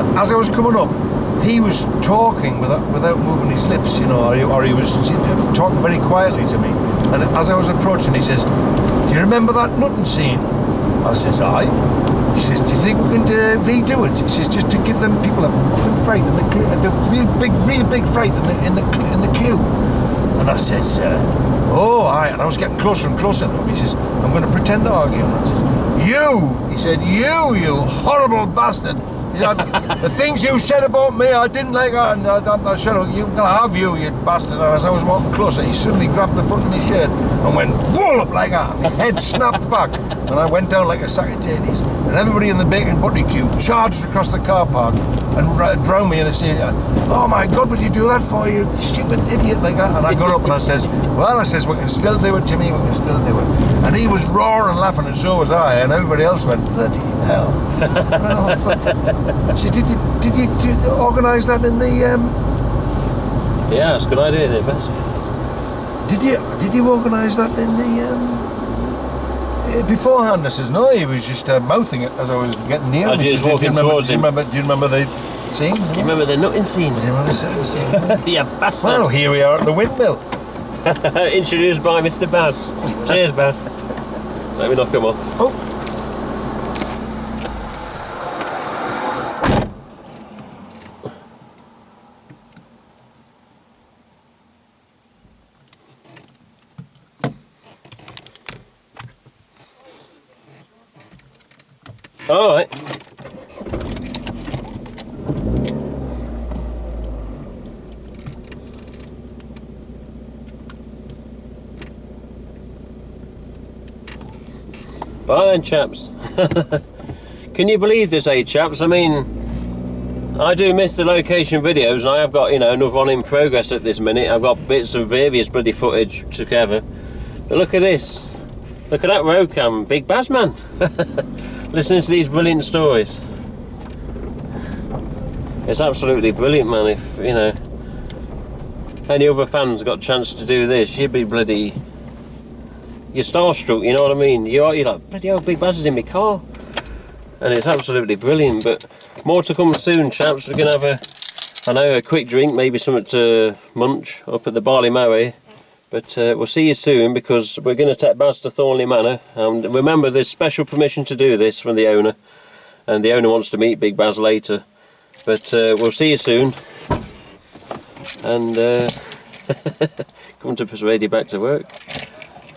and as I was coming up, he was talking without moving his lips, you know, or he was talking very quietly to me. And as I was approaching, he says, "Do you remember that nutting scene?" I says, "Aye." He says, "Do you think we can redo it?" He says, "Just to give them people a fucking fright, the real big fright in the queue." And I says, "Oh, aye." And I was getting closer and closer to him. He says, "I'm going to pretend to argue." And I says, "You," he said, you horrible bastard. He said, "The things you said about me, I didn't like, and I'm not sure you're going to have you bastard." And as I was walking closer, he suddenly grabbed the front of my shirt and went wallop like that. My head snapped back, and I went down like a sack of tatties. And everybody in the bacon butty queue charged across the car park and drowned me in a scene. "Oh my God, what did you do that for, you stupid idiot," like that. And I got up and I says, "Well," I says, "we can still do it, Jimmy, we can still do it." And he was roaring and laughing, and so was I, and everybody else went, "Bloody hell." So did you organise that in the... Yeah, it's a good idea there, Baz. Did you organise that in the... beforehand? I says, "No, he was just mouthing it as I was getting near him." As you was walking towards him. Do you remember the scene? Do you remember the nutting scene? Do you remember the scene? Yeah, bastard. Well, here we are at the windmill. Introduced by Mr. Baz. Cheers, Baz. Let me knock him off. Oh. All right. Right then, chaps. Can you believe this, chaps? I mean, I do miss the location videos, and I have got, you know, another one in progress at this minute. I've got bits of various bloody footage together. But look at this. Look at that road cam. Big Baz, man. Listening to these brilliant stories. It's absolutely brilliant, man. If, you know, any other fans got a chance to do this, you'd be bloody... You're starstruck, you know what I mean? You're like, bloody hell, Big Baz is in my car. And it's absolutely brilliant, but more to come soon, chaps. We're going to have a quick drink, maybe something to munch up at the Barley Mow here. But we'll see you soon, because we're going to take Baz to Thornley Manor. And remember, there's special permission to do this from the owner. And the owner wants to meet Big Baz later. But we'll see you soon. And come to persuade you back to work.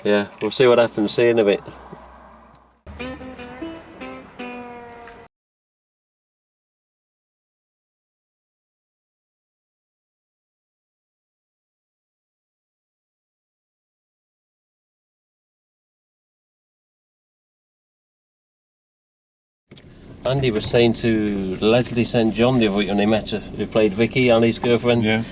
Yeah, we'll see what happens. See you in a bit. Andy was saying to Leslie St John the other week when he met her, who played Vicky, Ali's girlfriend. Yeah.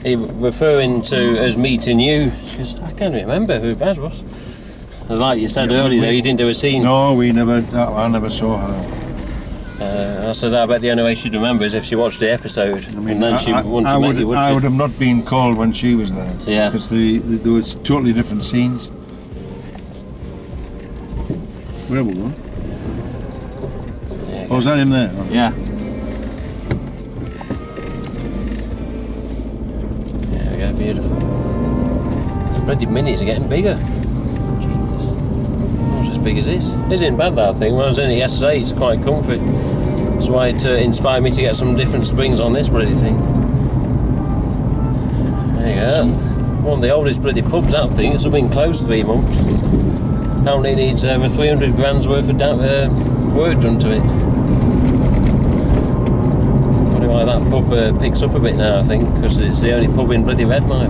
He referring to us meeting you. She goes, I can't remember who Baz was. And like you said earlier, you didn't do a scene. No, we never. I never saw her. I said, I bet the only way she'd remember is if she watched the episode. I mean, and then she wouldn't have met you, would she? I would have not been called when she was there. Yeah. Because there was totally different scenes. Where are we going? Oh, is that him there? Yeah. There we go, beautiful. The bloody minis are getting bigger. Jesus. Not as big as this. Isn't bad, that thing. When I was in it yesterday, it's quite comfy. That's why it inspired me to get some different springs on this bloody thing. There you go. One of the oldest bloody pubs, that thing. It's been closed 3 months. Apparently it needs over 300 grand's worth of work done to it. Why that pub picks up a bit now, I think, because it's the only pub in bloody Redmire.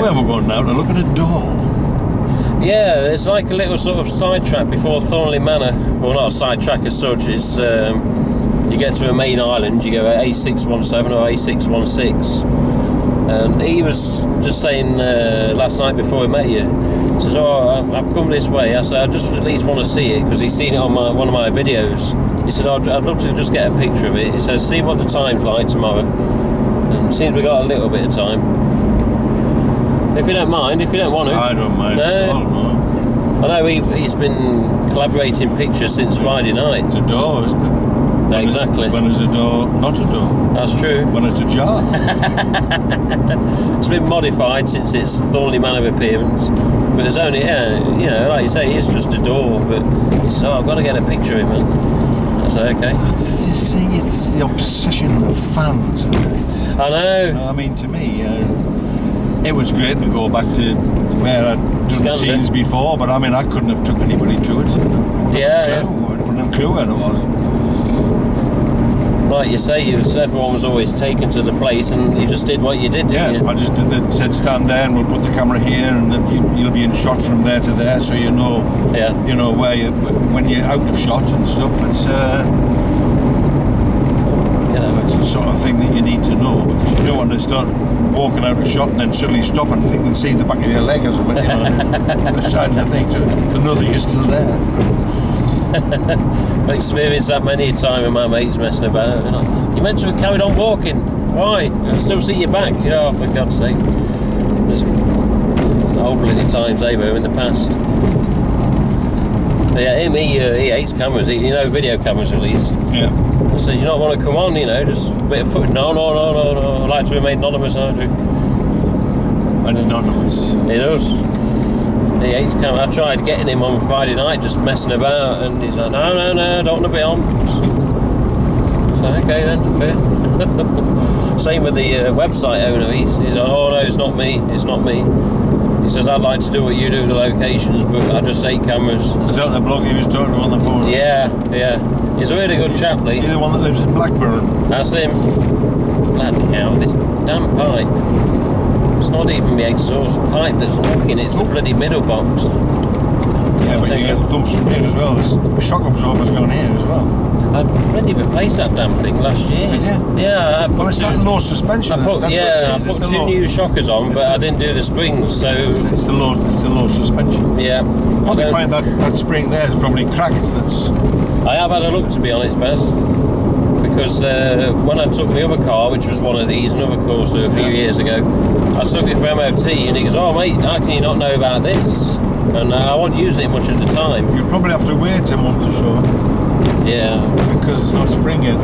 Where we're going now to look at a door. Yeah, it's like a little sort of sidetrack before Thornley Manor. Well, not a sidetrack as such. It's you get to a main island, you go A617 or A616. And he was just saying last night before he met you, he says, oh, I've come this way. I said, I just at least want to see it, because he's seen it on one of my videos. He said, I'd love to just get a picture of it. He says, see what the time's like tomorrow. And it seems we got a little bit of time. If you don't mind, if you don't want to. I don't mind. No. I know he's been collaborating pictures since Friday night. It's a door, isn't it? Exactly. When is a door not a door? That's true. When it's a jar. It's been modified since its Thornley Manor appearance. But it's only, you know, like you say, it's just a door. But it's, I've got to get a picture of it, man. I say, okay. See, it's the obsession of fans, isn't it? I know. You know, I mean, to me, it was great to go back to where I'd done Scanda. scenes before, but I mean, I couldn't have took anybody to it. Yeah. I wouldn't have a clue where it was. Like you say, everyone was always taken to the place, and you just did what you did, didn't you? I just said stand there, and we'll put the camera here, and then you'll be in shot from there to there, so you know, you know where when you're out of shot and stuff. It's it's the sort of thing that you need to know, because you don't want to start walking out of shot and then suddenly stop and you can see the back of your leg or something, you know, the side of the thing, to know that you're still there. I've experienced that many a time with my mates messing about. You know, you're meant to have carried on walking. Why? I still see your back. You know, for God's sake. There's old bloody times they were in the past. But yeah, he hates cameras. You know, video cameras at least. Yeah. He says, you don't want to come on, you know, just a bit of foot. No. I like to remain anonymous, I do. Anonymous. He does. He hates camera. I tried getting him on Friday night, just messing about, and he's like, no, don't want to be on. So, okay then, fair. Same with the website owner. He's like, oh no, it's not me. He says, I'd like to do what you do, the locations, but I just hate cameras. Is that the bloke he was talking to on the phone? Yeah. He's a really good chap, Lee. He's the one that lives in Blackburn. That's him. Bloody hell, this damn pipe. It's not even the exhaust pipe that's knocking, it's the bloody middle box. Yeah, but you get the thumps from here as well. The shock absorber's gone here as well. I bloody replaced that damn thing last year. Did you? Yeah. Well, it's that low suspension. I put two new shockers on, but I didn't do the springs, so... It's the low suspension. Yeah. Probably find that spring there is probably cracked. I have had a look, to be honest, Baz. Because when I took my other car, which was one of these, another Corsa a few years ago, I took it for MOT and he goes, "Oh mate, how can you not know about this?" And I wasn't using it much at the time. You'll probably have to wait a month or so. Yeah. Because it's not spring yet.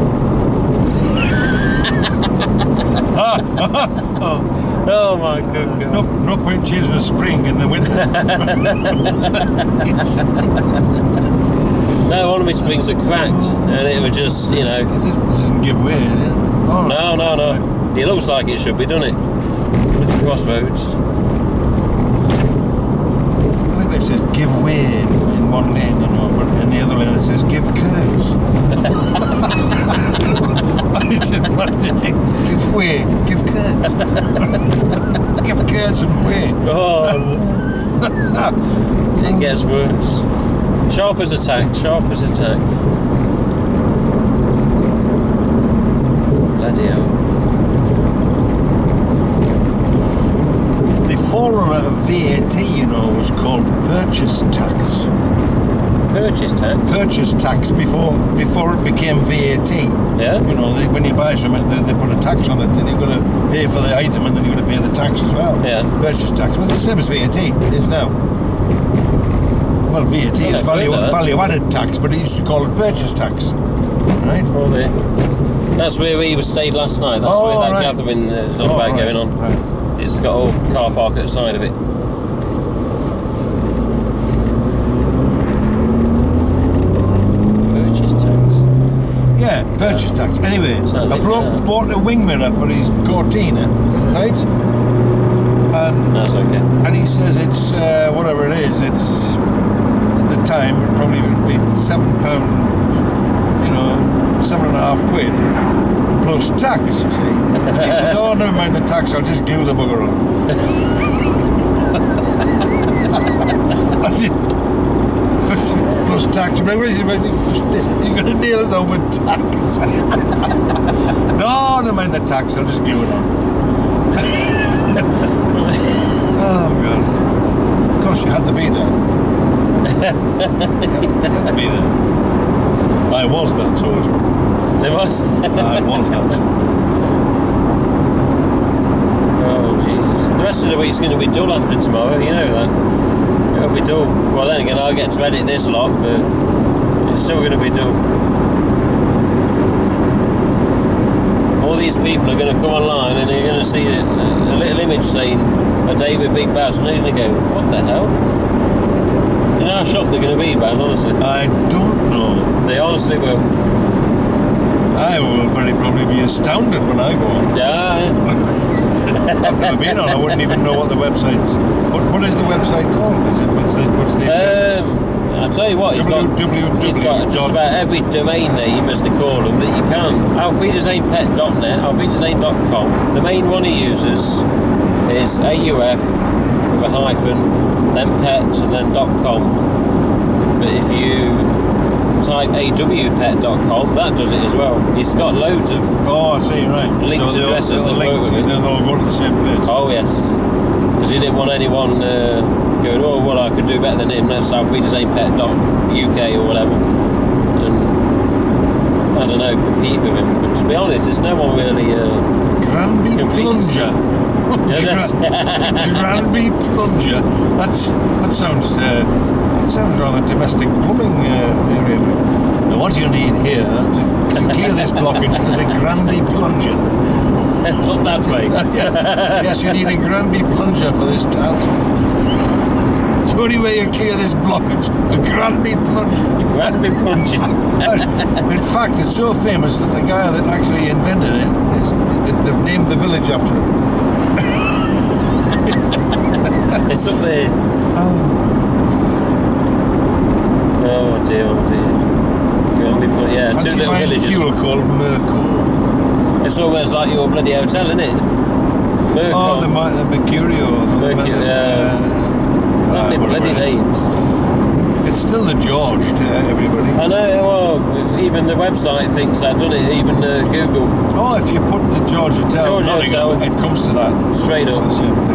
Oh my good God. No point changing a spring in the winter. No, one of my springs had cracked and it was just, you know... This doesn't give way, is it? Oh, No. It looks like it should be, doesn't it? With the crossroads. I think it says give way in one lane, you know, but in the other lane it says give curves. Give way, give curves. Give curves and way. Oh, it gets worse. Sharp as a tack. Bloody hell. The forerunner of VAT, you know, was called purchase tax. Purchase tax? Purchase tax before it became VAT. Yeah? You know, when you buy something, they put a tax on it, and you've got to pay for the item, and then you've got to pay the tax as well. Yeah. Purchase tax. Well, it's the same as VAT. It is now. Well, VAT is value added tax, but it used to call it purchase tax. Right? Oh, there. That's where we stayed last night. That's where that gathering is all about going on. Right. It's got a whole car park at the side of it. Purchase tax. Yeah, purchase tax. Anyway, a bloke bought a wing mirror for his Cortina, right? And that's okay. And he says it's whatever it is. It's at the time it probably would be £7, you know, £7.50 plus tax. You see? And he says, "Oh, never mind the tax. I'll just glue the bugger on." Plus tax. Remember, you're going to nail it down with tax. No, never mind the tax. I'll just glue it on. Oh God! Of course, you had to be there. You had to be there. I was that soldier. There was? I was that soldier. Oh Jesus! The rest of the week's going to be dull after tomorrow. You know that. It'll be dull. Well, then again, I'll get to edit this lot, but it's still going to be dull. All these people are going to come online and they're going to see a little image saying "a day with Big Baz," and they're going to go, "What the hell?" You know how shocked they're going to be, Baz, honestly. I don't know. They honestly will. I will very probably be astounded when I go on. Yeah. I've never been on. I wouldn't even know what the website's. What is the website called? Is it? What's the address? I'll tell you what, he's got just about every domain name, as they call them, that you can. Auf Wiedersehen.net, aufwiedersehen.com. The main one he uses is AUF with a hyphen, then pet, and then .com. But if you type awpet.com, that does it as well. He's got loads of I see, right. linked so addresses that work with it. They'll all go to the same place. Oh yes, because he didn't want anyone going, "Oh well, I could do better than him." That's Auf Wiedersehen.uk or whatever, and I don't know, compete with him. But to be honest, there's no one really Granby competes. Plunger. Granby Plunger. That sounds rather domestic plumbing area. Now, what you need here to clear this blockage is a Granby Plunger. Not that way. Yes, you need a Granby Plunger for this task. It's the only way you clear this blockage. A Granby Plunger. Granby Plunger. In fact, it's so famous that the guy that actually invented it, they've named the village after him. It's up there. Oh dear. Granby Plunger. Yeah, Fancy two little buying villages. fuel called Mercor. It's almost like your bloody hotel, isn't it? Oh, the Mercurio. Lovely bloody names. It's still the George to everybody. I know, well, even the website thinks that, doesn't it? Even Google. Oh, if you put the George Hotel, Nottingham, it comes to that. Straight up.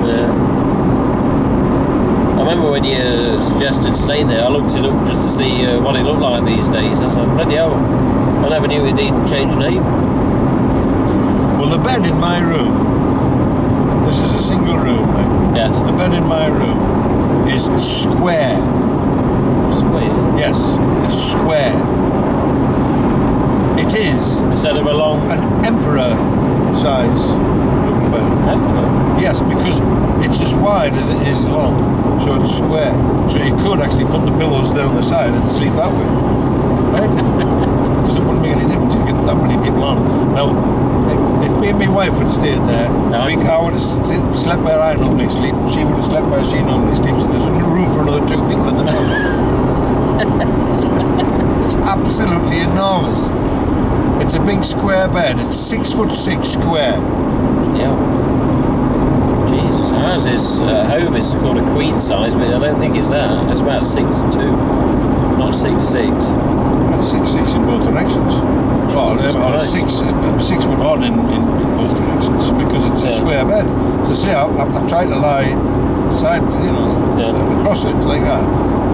Yeah. I remember when you suggested staying there, I looked it up just to see what it looked like these days. I was like, bloody hell, I never knew it didn't change name. Well, the bed in my room, this is a single room, right? Yes. The bed in my room is square. Square? Yes, it's square. It is. Instead of a long... An emperor size double bed. Emperor? Yes, because it's as wide as it is long, so it's square. So you could actually put the pillows down the side and sleep that way, right? Because it wouldn't make any difference. You get that when you get long. Now, if me and my wife had stayed there, I would have slept where I normally sleep. She would have slept where she normally sleeps. And there's no room for another 2 people in the bed. It's absolutely enormous. It's a big square bed. It's 6'6" square. Yeah. Jesus, ours is home is called a queen size, but I don't think it's that. It's about 6'2", not 6'6". It's 6'6" in both directions. Well, 6 foot on in both directions because it's a square bed. So see, I tried to lie sideways, across it like that,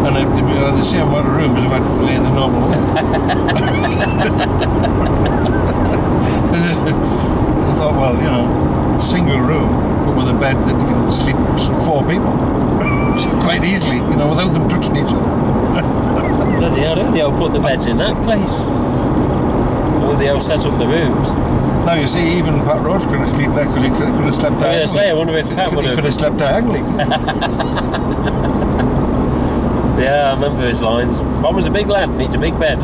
and the same amount of room as if I lay the normal way. I thought, well, single room, but with a bed that you can sleep 4 people quite easily, without them touching each other. Bloody hell, they'll put the beds in that place. Or they'll set up the rooms. Now you see, even Pat Roach could have slept there because he could have slept diagonally. I wonder if Pat would have. He could have slept diagonally. Yeah, I remember his lines. One was a big lad, needs a big bed.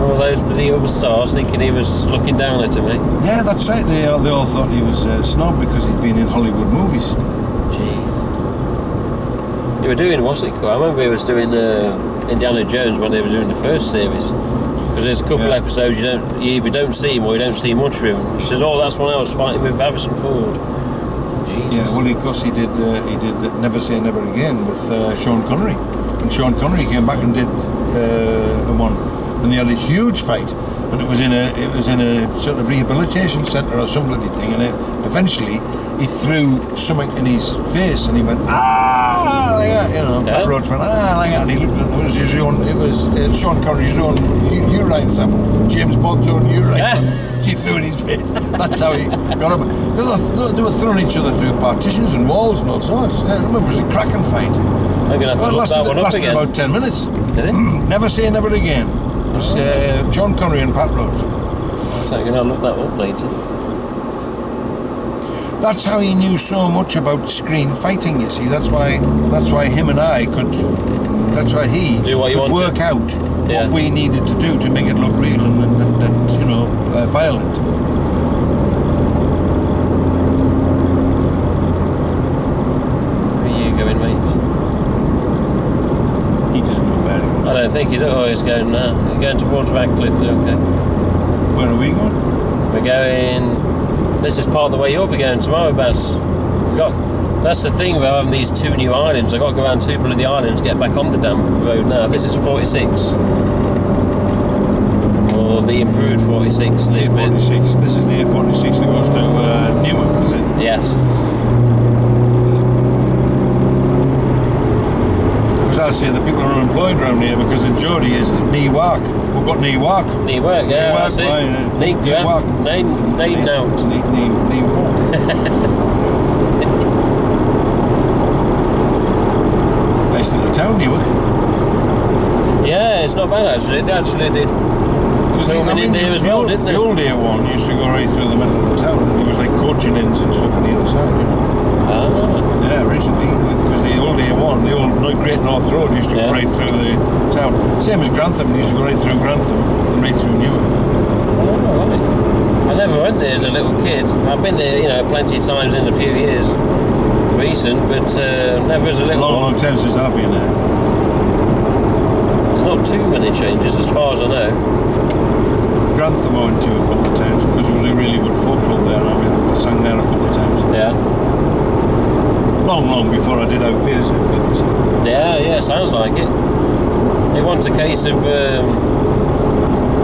All those bloody other stars thinking he was looking down at me. Yeah, that's right. They all thought he was a snob because he'd been in Hollywood movies. Jeez. They were doing, what's it called? I remember he was doing Indiana Jones when they were doing the first series. Because there's a couple episodes you either don't see him or you don't see much of him. He said, "Oh, that's when I was fighting with Harrison Ford." Jesus. Yeah, well, of course he did Never Say Never Again with Sean Connery, and Sean Connery came back and did one, and they had a huge fight, and it was in a sort of rehabilitation centre or some bloody thing, and eventually he threw something in his face, and he went like that, Pat Roach went like that, and he looked at it. It was Sean Connery's own urine sample, James Bond's own urine sample. She threw in his face. That's how he got up. They were throwing each other through partitions and walls and all sorts. I remember it was a cracking fight. I'm gonna have to look that one up again. It lasted about 10 minutes. Did it? Never Say Never Again. It was Sean Connery and Pat Roach. I'm going to look that up later. That's how he knew so much about screen fighting, you see. That's why him and I could... That's why he do what you could work out Yeah. what we needed to do to make it look real and violent. Where are you going, mate? He doesn't know where he wants I don't think he's... Oh, he's going now. He's going towards Radcliffe, okay. Where are we going? We're going... This is part of the way you'll be going tomorrow, Baz. That's the thing about having these 2 new islands. I've got to go around 2 bloody islands, get back on the damn road now. This is 46. Or the improved 46. This is 46. This is the 46 that goes to Newark, is it? Yes. As I say, the people are unemployed around here because the Geordie is Newark. We've got Newark. Newark, yeah, that's it. Newark. Newark. Nice little town, Newark. Yeah, it's not bad actually. They actually did filming in there as well, didn't they? The old A1 used to go right through the middle of the town. There was like coaching inns and stuff on the other side. Yeah, recently, because the old A1, the old Great North Road used to go right through the town. Same as Grantham, it used to go right through Grantham and right through Newark. Oh, right. I never went there as a little kid. I've been there, plenty of times in a few years. Recent, but never as a little one. Long time since I've been there. There's not too many changes as far as I know. Grantham I went to a couple of times because it was a really good folk club there. I sang there a couple of times. Yeah. Long before I did Auf Wiedersehen. Yeah, sounds like it. It wasn't a case of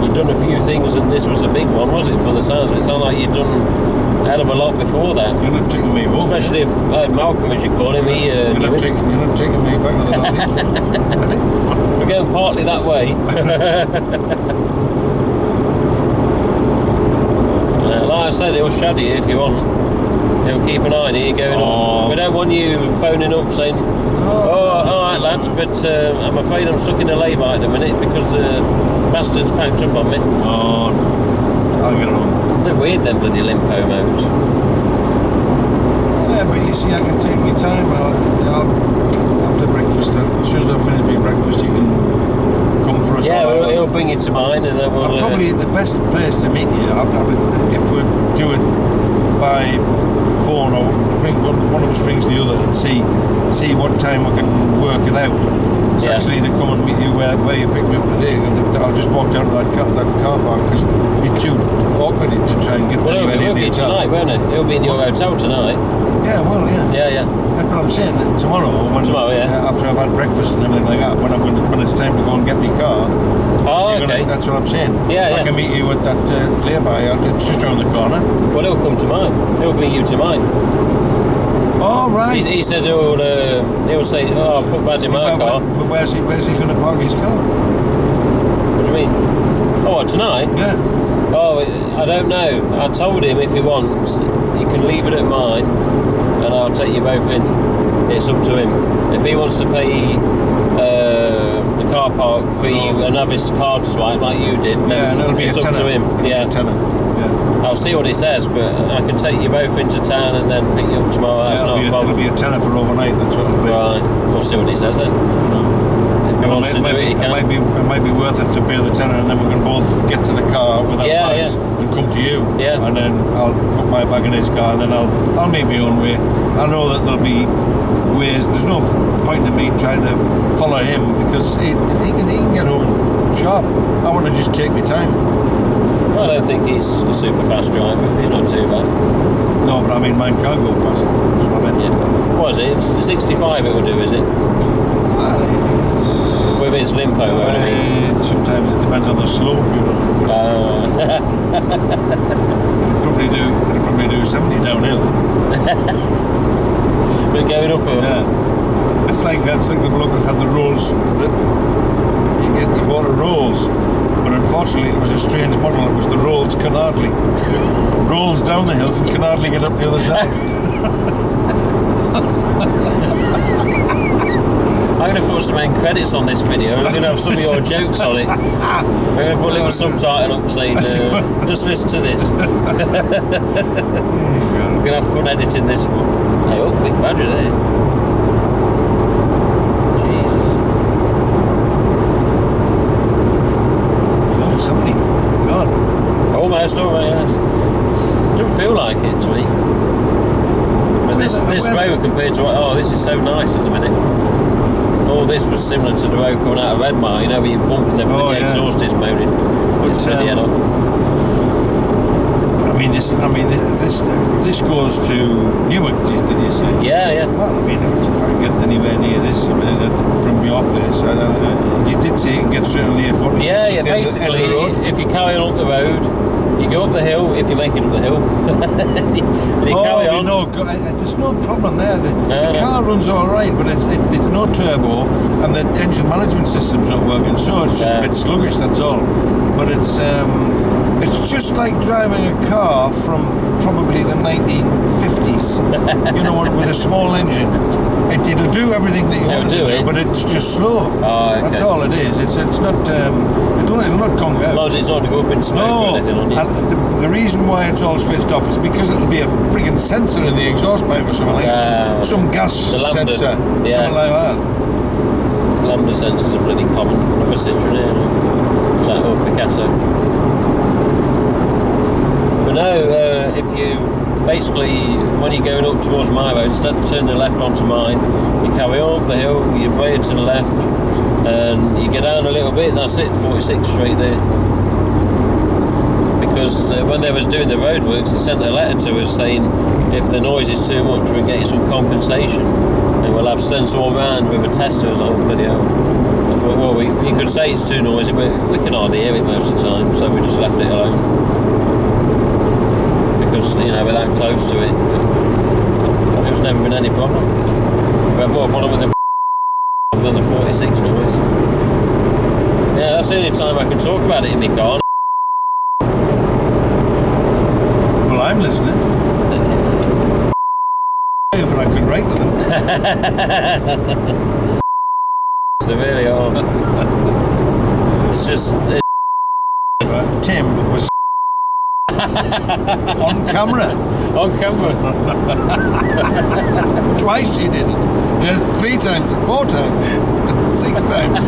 you'd done a few things and this was a big one, was it? For the sounds of it, sounded like you'd done a hell of a lot before that. You're not taking me home. Especially if Malcolm, as you call him, you're not taking me back to the valley. We're going partly that way. Like I said, he'll shadow you if you want. He'll keep an eye on you going on. We don't want you phoning up saying, alright lads, but I'm afraid I'm stuck in a lay-by at the minute because the bastard's packed up on me. Oh, no. I'll get on. They're weird, them bloody limpo modes. Yeah, but you see, I can take my time. After breakfast, as soon as I finish my breakfast, you can come for us. Yeah, he'll bring you to mine, and then we'll. Probably the best place to meet you. If we do it by phone, or bring one of us rings the other and see what time we can work it out. It's actually to come and meet you where you pick me up today. I'll just walk down to that car park because it's too awkward to try and get anywhere near the hotel. Tonight, won't it? He'll be in your hotel tonight. Yeah, well, yeah. Yeah. That's what I'm saying. Tomorrow, after I've had breakfast and everything like that, when it's time to go and get my car. Oh, okay. That's what I'm saying. Yeah. I can meet you at that lay-by. It's just around the corner. Well, he'll come to mine. He'll bring you to mine. Oh, right. He says he'll say, I'll put Baz in my car. But where's he going to park his car? What do you mean? Oh, what, tonight? Yeah. Oh, I don't know. I told him if he wants, he can leave it at mine and I'll take you both in. It's up to him. If he wants to pay the car park fee and have his card swipe like you did, then and it'll be it's up to him. Yeah. I'll see what he says, but I can take you both into town and then pick you up tomorrow. That's not a problem. It'll be a tenner for overnight. That's what it'll be. Right. We'll see what he says then. If he wants to do it, he can. It might be worth it to pay the tenner, and then we can both get to the car with our bags and come to you. Yeah. And then I'll put my bag in his car, and then I'll make my own way. I know that there'll be ways. There's no point in me trying to follow him because he can get home sharp. I want to just take my time. I don't think he's a super fast driver. He's not too bad. No, but I mean, mine can't go fast. That's what I meant. Yeah. What is it? It's 65 it will do, is it? Well, with its limpo, I mean. Sometimes it depends on the slope, you know. It'll probably do 70 downhill. But going up a... Yeah. It's like the bloke that had the rolls. You bought a Rolls, but unfortunately it was a strange model. It was the Rolls Canardly. Rolls down the hills and Canardly get up the other side. I'm going to put some end credits on this video. I'm going to have some of your jokes on it. I'm going to put a little subtitle up saying, just listen to this. I'm going to have fun editing this one. Hey, oh, big badger there. Almost, yes. Doesn't feel like it to me. But this road compared to this is so nice at the minute. All this was similar to the road coming out of Edmar, you know, where you're bumping them with the exhaust is moaning. It's the head off. This goes to Newark, did you say? Yeah. Well, if I can get anywhere near this, from your place, you did say you can get straight on the A46. Yeah, basically, if you carry on up the road, you go up the hill, if you make it up the hill, and you carry on. No, there's no problem there. The car runs all right, but it's no turbo, and the engine management system's not working, so it's just a bit sluggish, that's all. But it's just like driving a car from probably the 1950s, with a small engine. It'll do everything that you want to do, but it's just slow. Oh, okay. That's all it is. It's not. It'll not conk out. As long as it's not to go up in smoke or anything on you. And the reason why it's all switched off is because it'll be a frigging sensor in the exhaust pipe or something like that. Some gas sensor, something like that. Lambda sensors are pretty common. Another Citroen here. It's like Picasso. But no, if you basically, when you're going up towards my road, instead of turning left onto mine, you carry on up the hill, you veer to the left, and you get down a little bit, that's it, 46th Street there. because when they was doing the roadworks, they sent a letter to us saying if the noise is too much, we'll get you some compensation, and we'll have send someone round with a tester. I was like, oh, bloody hell. I thought, well, you could say it's too noisy, but we can hardly hear it most of the time, so we just left it alone. Because, you know, we're that close to it. There's never been any problem. We have more problem with the than the 46 noise. Yeah, that's the only time I can talk about it in my car. Well, I'm listening. But I could write to them. They really are. It's just... Tim was on camera. On camera. Twice he did it. Yeah, 3 times, 4 times, 6 times.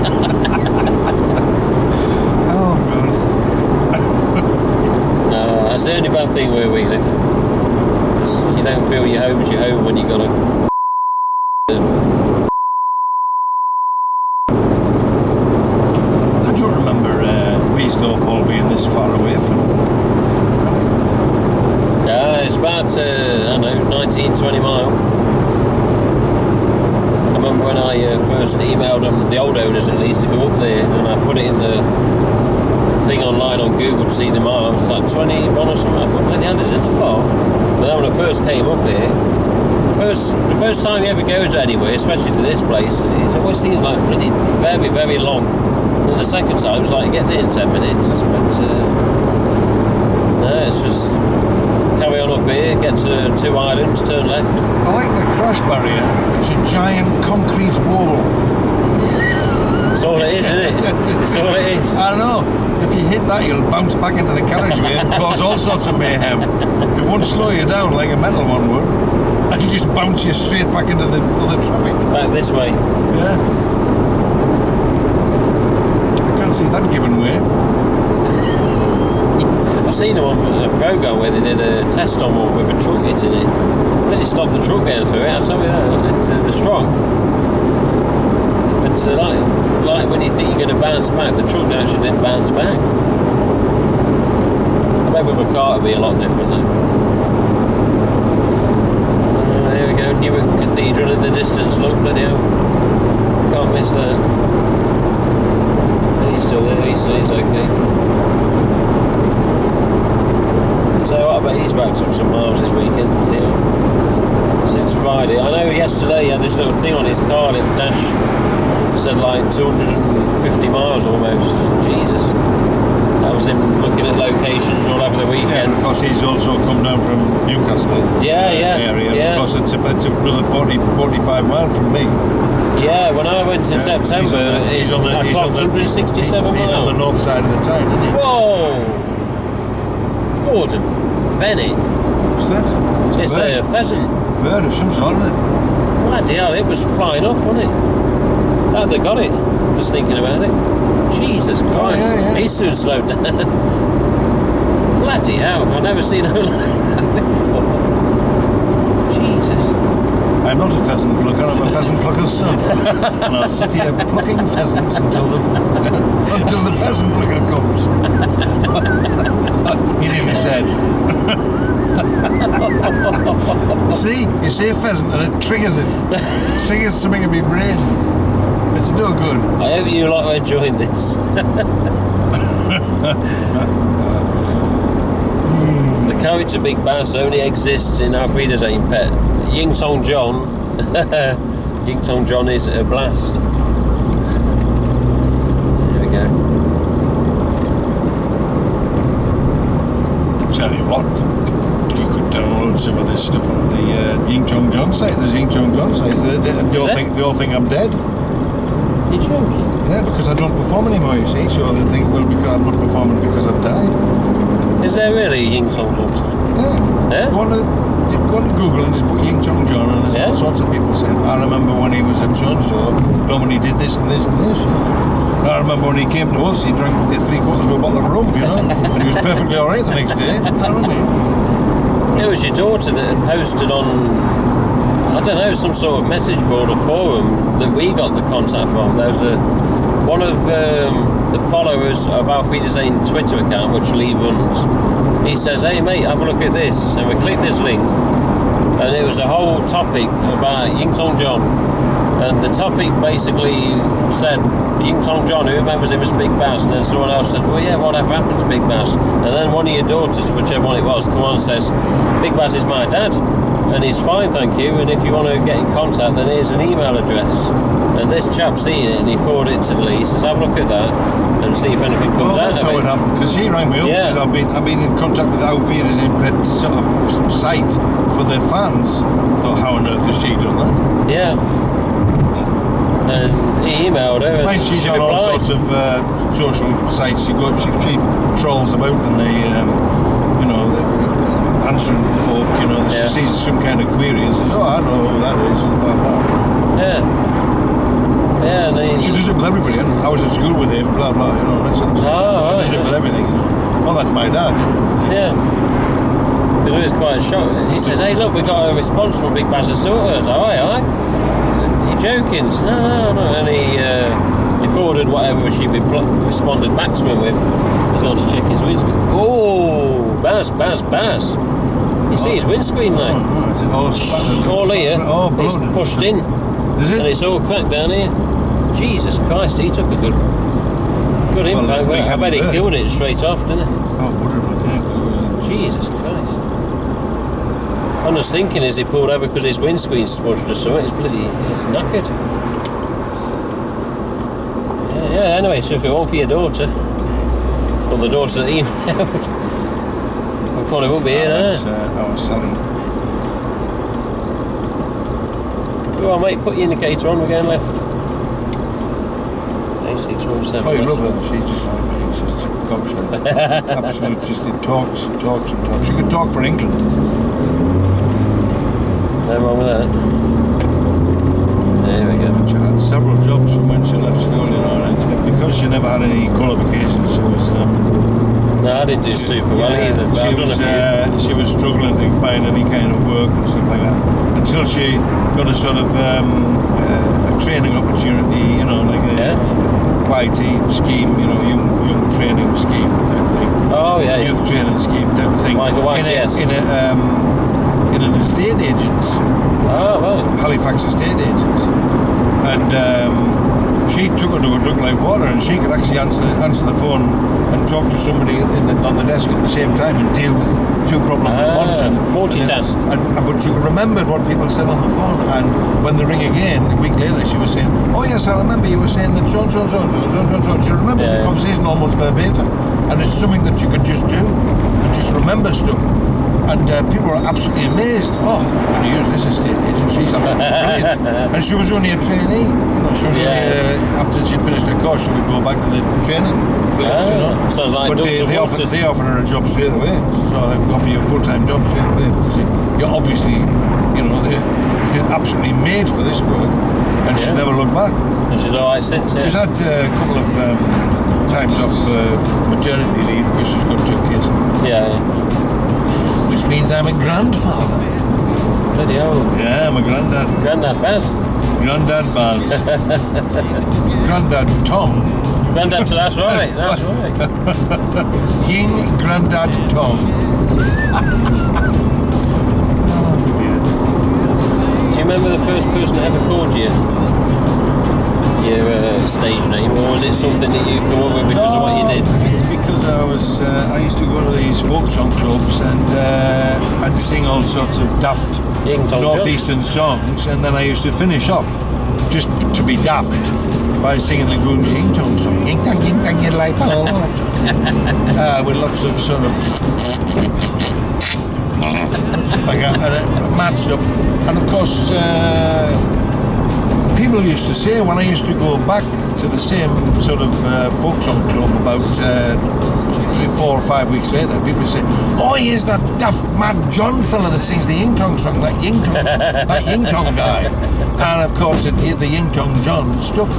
Oh, God. No, that's the only bad thing where we live. You don't feel your home's your home when you got to. I don't remember BEESTHORPE all being this far away from. Yeah, it's about, I don't know, 19, 20 mile. I remember when I first emailed them, the old owners at least, to go up there, and I put it in the thing online on Google to see the miles, like 21 or something. I thought, bloody hell, is it that far? But then when I first came up here, the first time you ever go to anywhere, especially to this place, it always seems like pretty very, very long. And the second time it's like you get there in 10 minutes. But no, it's just carry on up here, get to 2 islands, turn left. I like the crash barrier. It's a giant concrete wall. That's all it is, isn't it? That's all it is. I know. If you hit that, you'll bounce back into the carriageway and cause all sorts of mayhem. It won't slow you down like a metal one would. And you just bounce you straight back into the other traffic. Back this way. Yeah. I can't see that giving way. I've seen a programme where they did a test on one with a truck hitting it. Really stopped the truck going through it, I'll tell you that. They're strong. But like when you think you're going to bounce back, the truck actually didn't bounce back. I bet with a car it'd be a lot different though. Here we go, Newark Cathedral in the distance, look, bloody hell. Can't miss that. And he's still there, he's okay. So I bet he's racked up some miles this weekend, since Friday. I know yesterday he had this little thing on his car, little dash, said like 250 miles almost. Jesus. That was him looking at locations all over the weekend. Yeah, because he's also come down from Newcastle area. Yeah. Because it's another 40-45 miles from me. Yeah, when I went in September, I clocked 167 miles. He's on the north side of the town, isn't he? Whoa! Gordon Bennett. What's that? It's a pheasant. Bird of some sort, isn't it? Bloody hell, it was flying off, wasn't it? That they got it. Just thinking about it. Jesus Christ. Oh, yeah. He's soon slowed down. Bloody hell, I've never seen him like that before. Jesus. I'm not a pheasant plucker, I'm a pheasant plucker's son. And I'll sit here plucking pheasants until the pheasant plucker comes. He nearly said. See, you say pheasant and it triggers it. It triggers something in my brain. It's no good. I hope you lot are enjoying this. The character Big Baz only exists in Auf Wiedersehen pet. Ying Tong John. Ying Tong John is a blast. There we go. Tell you what, you could download some of this stuff on the Ying Tong John site. There's Ying Tong John site. They all think I'm dead. You're joking? Yeah, because I don't perform anymore, you see. So they think, well, because I'm not performing because I've died. Is there really a Ying Tong John site? Yeah. Go on to Google and just put Ying Tong John, and there's all sorts of people saying, I remember when he was at so-and-so, when he did this and this and this. I remember when he came to us, he drank 3/4 of a bottle of rum, and he was perfectly alright the next day. You know what I mean? It was your daughter that had posted on, I don't know, some sort of message board or forum that we got the contact from. There was one of the followers of Auf Wiedersehen Twitter account, which Lee runs, he says, "Hey mate, have a look at this," and we clicked this link, and it was a whole topic about Ying Tong John, and the topic basically said Ying Tong John, who remembers him as Big Baz, and then someone else said, "Well, yeah, whatever happened to Big Baz?" And then one of your daughters, whichever one it was, come on and says, "Big Baz is my dad, and he's fine, thank you, and if you want to get in contact, then here's an email address." And this chap seen it, and he forwarded it to Lee. He says, "Have a look at that and see if anything comes out that's of how it." it happened, because he rang me up and said, I've been in contact with Auf Wiedersehen sort of site for the fans. I thought, how on earth has she done that? Yeah. And he emailed her, and She's she on all replied. sorts of social sites. She trolls about and they, you know, they're answering folk, you know, she sees some kind of query and says, "Oh, I know who that is," and blah, blah. Yeah. Yeah, and She does it with everybody, and I was at school with him, blah, blah, you know. She does it with everything, you know. Oh, that's my dad. Yeah. Because he was quite shocked. He says, "Hey, look, we got a response from Big Baz's daughter." I was like, "Aye. You joking?" No. And he forwarded whatever she responded back to him with. He's going to check his windscreen. Oh, Baz. You see his windscreen now? Oh, is it all splattered? All here. It's blood. pushed in. Is it? And it's all cracked down here. Jesus Christ, he took a good impact. I bet he killed it straight off, didn't he? Oh, would it? Yeah, 'cause it was Jesus Christ. I'm just thinking, is he pulled over because his windscreen's smudged or something? It's knackered. Yeah, anyway, so if it weren't for your daughter, or the daughter that emailed, we probably won't be here now. That was Sally. Go on, mate, put your indicator on, we're going left. A617. Oh, you love her. She's just like me. She's just a gobshite. Absolute, just it talks and talks and talks. She could talk for England. No wrong with that. There we go. She had several jobs from when she left school, you know, and because she never had any qualifications, she was... No, I didn't do super well either, but I've done a few. She was struggling to find any kind of work and stuff like that, until she got a sort of a training opportunity, you know, like a YT scheme, you know, young training scheme type thing. Oh, yeah. Youth training scheme type thing. Like a YTS? In an estate agents. Oh, well. Halifax estate agents. And she took her to a duck like water, and she could actually answer the phone and talk to somebody on the desk at the same time and deal with two problems at once. And multitask. But she remembered what people said on the phone, and when they ring again a week later, she was saying, "Oh yes, I remember you were saying that so and so. She remembered the conversation almost verbatim, and it's something that you could just do, and just remember stuff. And people were absolutely amazed. "Oh, when you use this estate agent, she's absolutely brilliant." And she was only a trainee. You know, she was only, after she'd finished her course, she would go back to the training place, you know. Sounds like but they offered her a job straight away. So they offer you a full-time job straight away, because you're obviously, you know, you're absolutely made for this work. And she's never looked back. And she's all right since, She's had a couple of times off maternity leave because she's got two kids. Yeah. Which means I'm a grandfather. Bloody hell. Yeah, I'm a granddad. Grandad Baz. Grandad Baz. Grandad Tom. Grandad, so that's right. Ying Grandad Tom. Do you remember the first person that ever called you your stage name, or was it something that you come up with because of what you did? It's because I used to go to these folk song clubs and I'd sing all sorts of daft northeastern songs, and then I used to finish off, just to be daft, by singing the Goons Ying Tong song. Ying tang, you like with lots of sort of like mad stuff. And of course, people used to say, when I used to go back to the same sort of folk song club about 3, 4 or 5 weeks later, people would say, "Oh, here's that daft mad John fella that sings the Ying Tong song, that Ying Tong guy." And of course, the Ying Tong John stuck.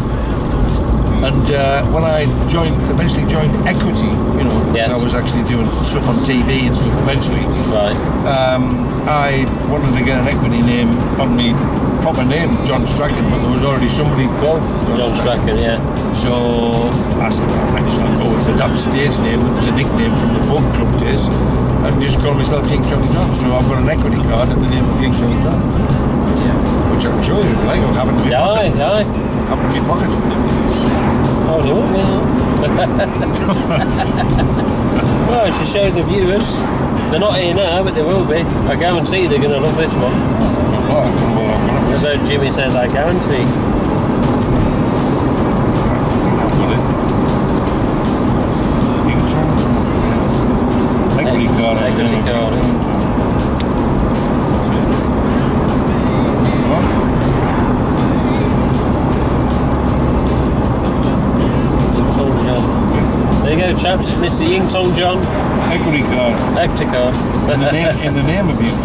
And when I eventually joined Equity, you know, because I was actually doing stuff on TV and stuff eventually. Right. I wanted to get an Equity name on me proper name, John Strachan, but there was already somebody called John Strachan, yeah. So I said, well, I just want to go with the daft stage name that was a nickname from the folk club days, and just call myself Ying Tong John. So I've got an equity card in the name of Ying Tong John, which I can show you if you like. I'll have it in my pocket. Aye. Have it in my pocket. Oh, do it, yeah. Well, I should show the viewers. They're not here now, but they will be. I guarantee they're going to love this one. As though Jimmy says, I guarantee. Equity card. Equity card. Ying Tong John. There you go, chaps. Mr. Ying Tong John. Equity card. Equity card. In the name of Ying.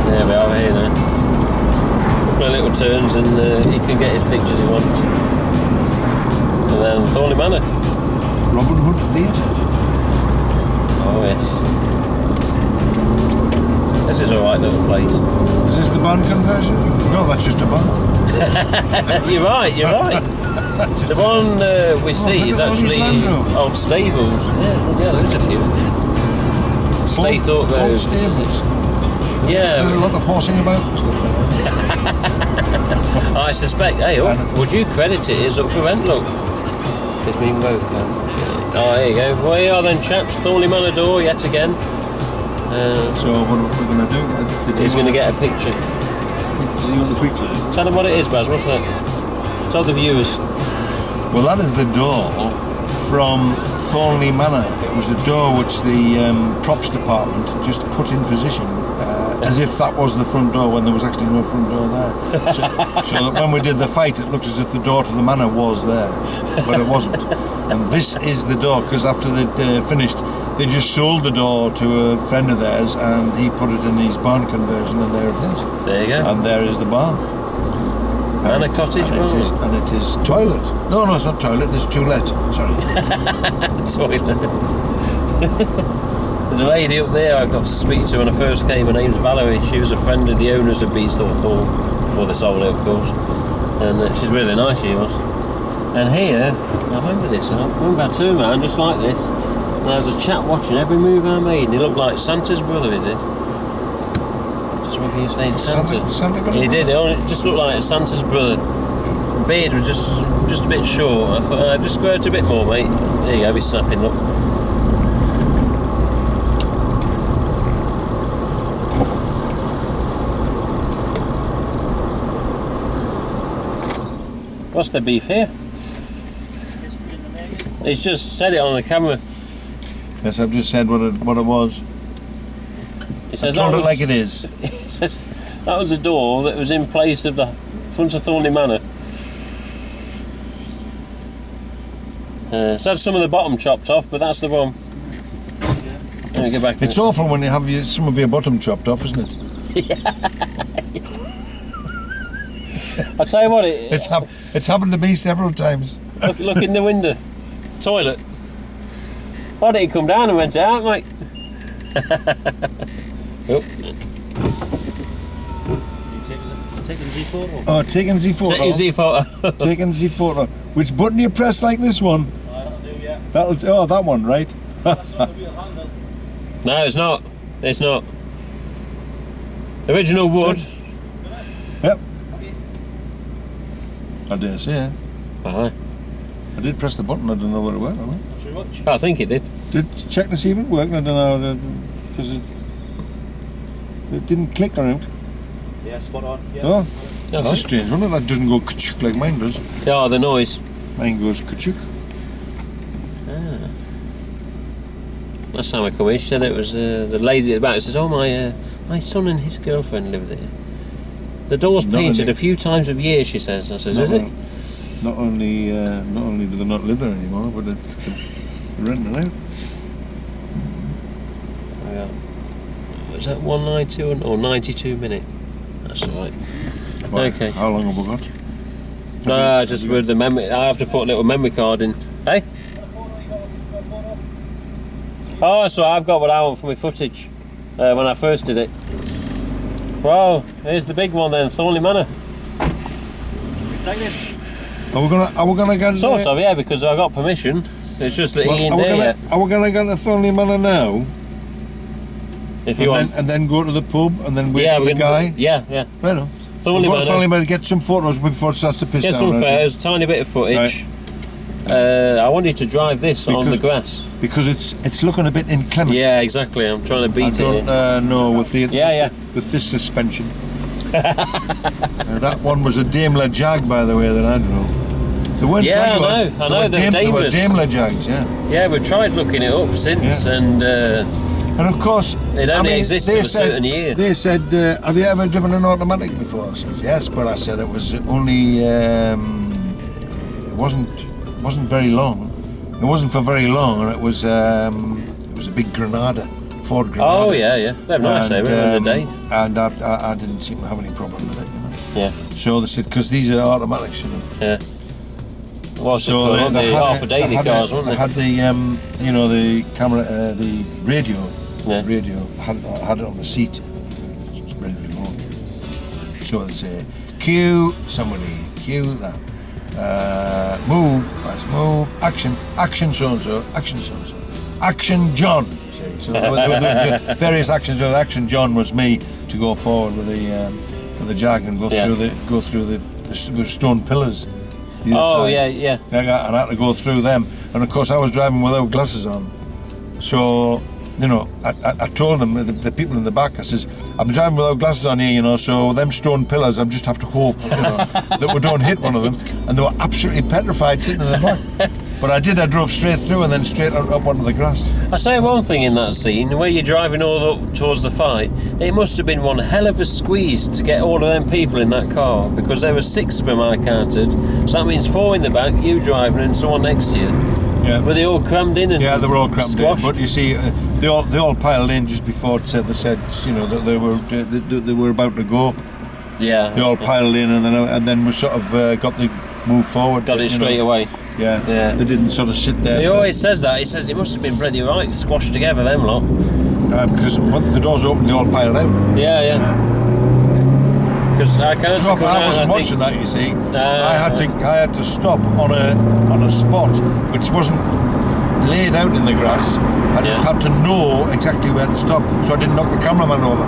There we are here now. Couple of little turns and he can get his pictures he wants. And then Thornley Manor. Robin Hood Theatre. Oh yes. This is a right little place. Is this the barn conversion? No, that's just a barn. You're right. The one we see is actually old stables. Yeah, there's a few. Staythorpe Old stables. Yeah. There's a lot of horsing about and stuff like I suspect, hey, would you credit it is up for rent, look. It's been broken. Oh, there you go. Well, here are then, chaps. Thornley Manor door yet again. So what are we going to do? He's going to get a picture. Does he want the picture? Tell them what it is, Baz. What's that? Tell the viewers. Well, that is the door from Thornley Manor. It was a door which the props department just put in position as if that was the front door when there was actually no front door there. So that when we did the fight, it looked as if the door to the manor was there, but it wasn't. And this is the door, because after they'd finished, they just sold the door to a friend of theirs, and he put it in his barn conversion, and there it is. There you go. And there is the barn. And a cottage barn. And it is toilet. No, it's not toilet, it's toilet. Sorry. Toilet. There's a lady up there I got to speak to when I first came. Her name's Valerie. She was a friend of the owners of BEESTHORPE Hall before they sold it, of course. And she's really nice, she was. And here, I remember this, I remember I turned around just like this, and there was a chap watching every move I made, and he looked like Santa's brother, he did. Just what you saying, Santa? He did, it just looked like Santa's brother. The beard was just a bit short. I thought, I'd just go out a bit more, mate. There you go, he's snapping, look. What's the beef here? He's just said it on the camera. Yes, I've just said what it was. He says that like it is. He says that was a door that was in place of the front of Thornley Manor. It's had some of the bottom chopped off, but that's the one. Let me get back. It's awful when you have some of your bottom chopped off, isn't it? I'll tell you what, it's happened to me several times. Look in the window. Toilet. Why didn't he come down and went out, mate? Oh. Taking Z photo. Oh, taking Z photo. Taking Z photo. Taking Z photo. Which button do you press like this one? That'll do, yeah. Oh, that one, right? That's going to be a handle. No, it's not. It's not. Original wood. Yep. I dare say, yeah. Aye. I did press the button, I don't know what it worked on it. Thanks very much. I think it did. Did check to see if it worked, I don't know, because it didn't click around. Yeah, spot on. Yeah. Oh, that's a strange one, that doesn't go ka-chuk like mine does. Yeah, the noise. Mine goes ka-chuk. Ah. Last time I come in, she said it was the lady at the back. Says, "Oh, my son and his girlfriend live there. The door's painted a few times a year," she says. I says, "Is it?" Not only do they not live there anymore, but they're renting it out. Was that 192 or 92 minute? That's all right. Right. Okay. How long have we got? No, just with the memory. I have to put a little memory card in. Hey. Oh, so I've got what I want for my footage when I first did it. Well, here's the big one then, Thornley Manor. Excited? Are we gonna get Sort of, yeah, because I got permission. It's just that he ain't are we there gonna, yet. Are we gonna get to Thornley Manor now? If you want. And then go to the pub and then wait Yeah, for the guy? Yeah, yeah. Right on. Thornley We'll go to Manor. Thornley Manor, get some photos before it starts to piss Get down. some right? photos, tiny bit of footage. I wanted to drive this on the grass. Because it's looking a bit inclement. Yeah, exactly. I'm trying to beat I it. don't know with the Yeah. with this suspension. That one was a Daimler Jag, by the way, that I know. They weren't Yeah, Jaguars. I know, they're They were Daimlers. Daimler Jags, yeah. Yeah, we've tried looking it up since, Yeah. and And of course, it only exists they for a certain year. They said, "Have you ever driven an automatic before?" I said, "Yes," but I said it was only it wasn't very long. It wasn't for very long, and it was a big Granada, Ford Granada. Oh yeah, they're nice. They were in the day. And I didn't seem to have any problem with it. You know? Yeah, So they said, because these are automatics, you know. yeah. Well, So so the half a daily cars, weren't they they? had the the camera, the radio. Yeah. Radio had it on the seat. It's ready to go. So they say, cue somebody, cue that. Move, let's move, action so and so, action so and so, action John. Say. So the various actions. With action John was me to go forward with the Jag and go through the stone pillars. the other Oh side. yeah. And I had to go through them, and of course I was driving without glasses on, so you know I told them, the people in the back, I says, I'm driving without glasses on here, you know, so them stone pillars, I just have to hope, you know, that we don't hit one of them. And they were absolutely petrified sitting in the back. But I drove straight through and then straight up onto the grass. I say one thing in that scene, where you're driving all up towards the fight, it must have been one hell of a squeeze to get all of them people in that car, because there were 6 of them I counted, so that means 4 in the back, you driving and someone next to you. Yeah. Were they all crammed in and Yeah, they were all crammed squashed? in. But you see, they all piled in just before they said, you know, that they were about to go. Yeah. They all piled in, and then we sort of got the move forward. Got it you know. straight away. Yeah. Yeah. They didn't sort of sit there. He always says that. He says it must have been bloody right, squashed together, them lot. Because once the doors opened, they all piled out. Yeah. Because I can't. I wasn't watching that, you see. I had to stop on a spot which wasn't laid out in the grass. I just had to know exactly where to stop, so I didn't knock the cameraman over.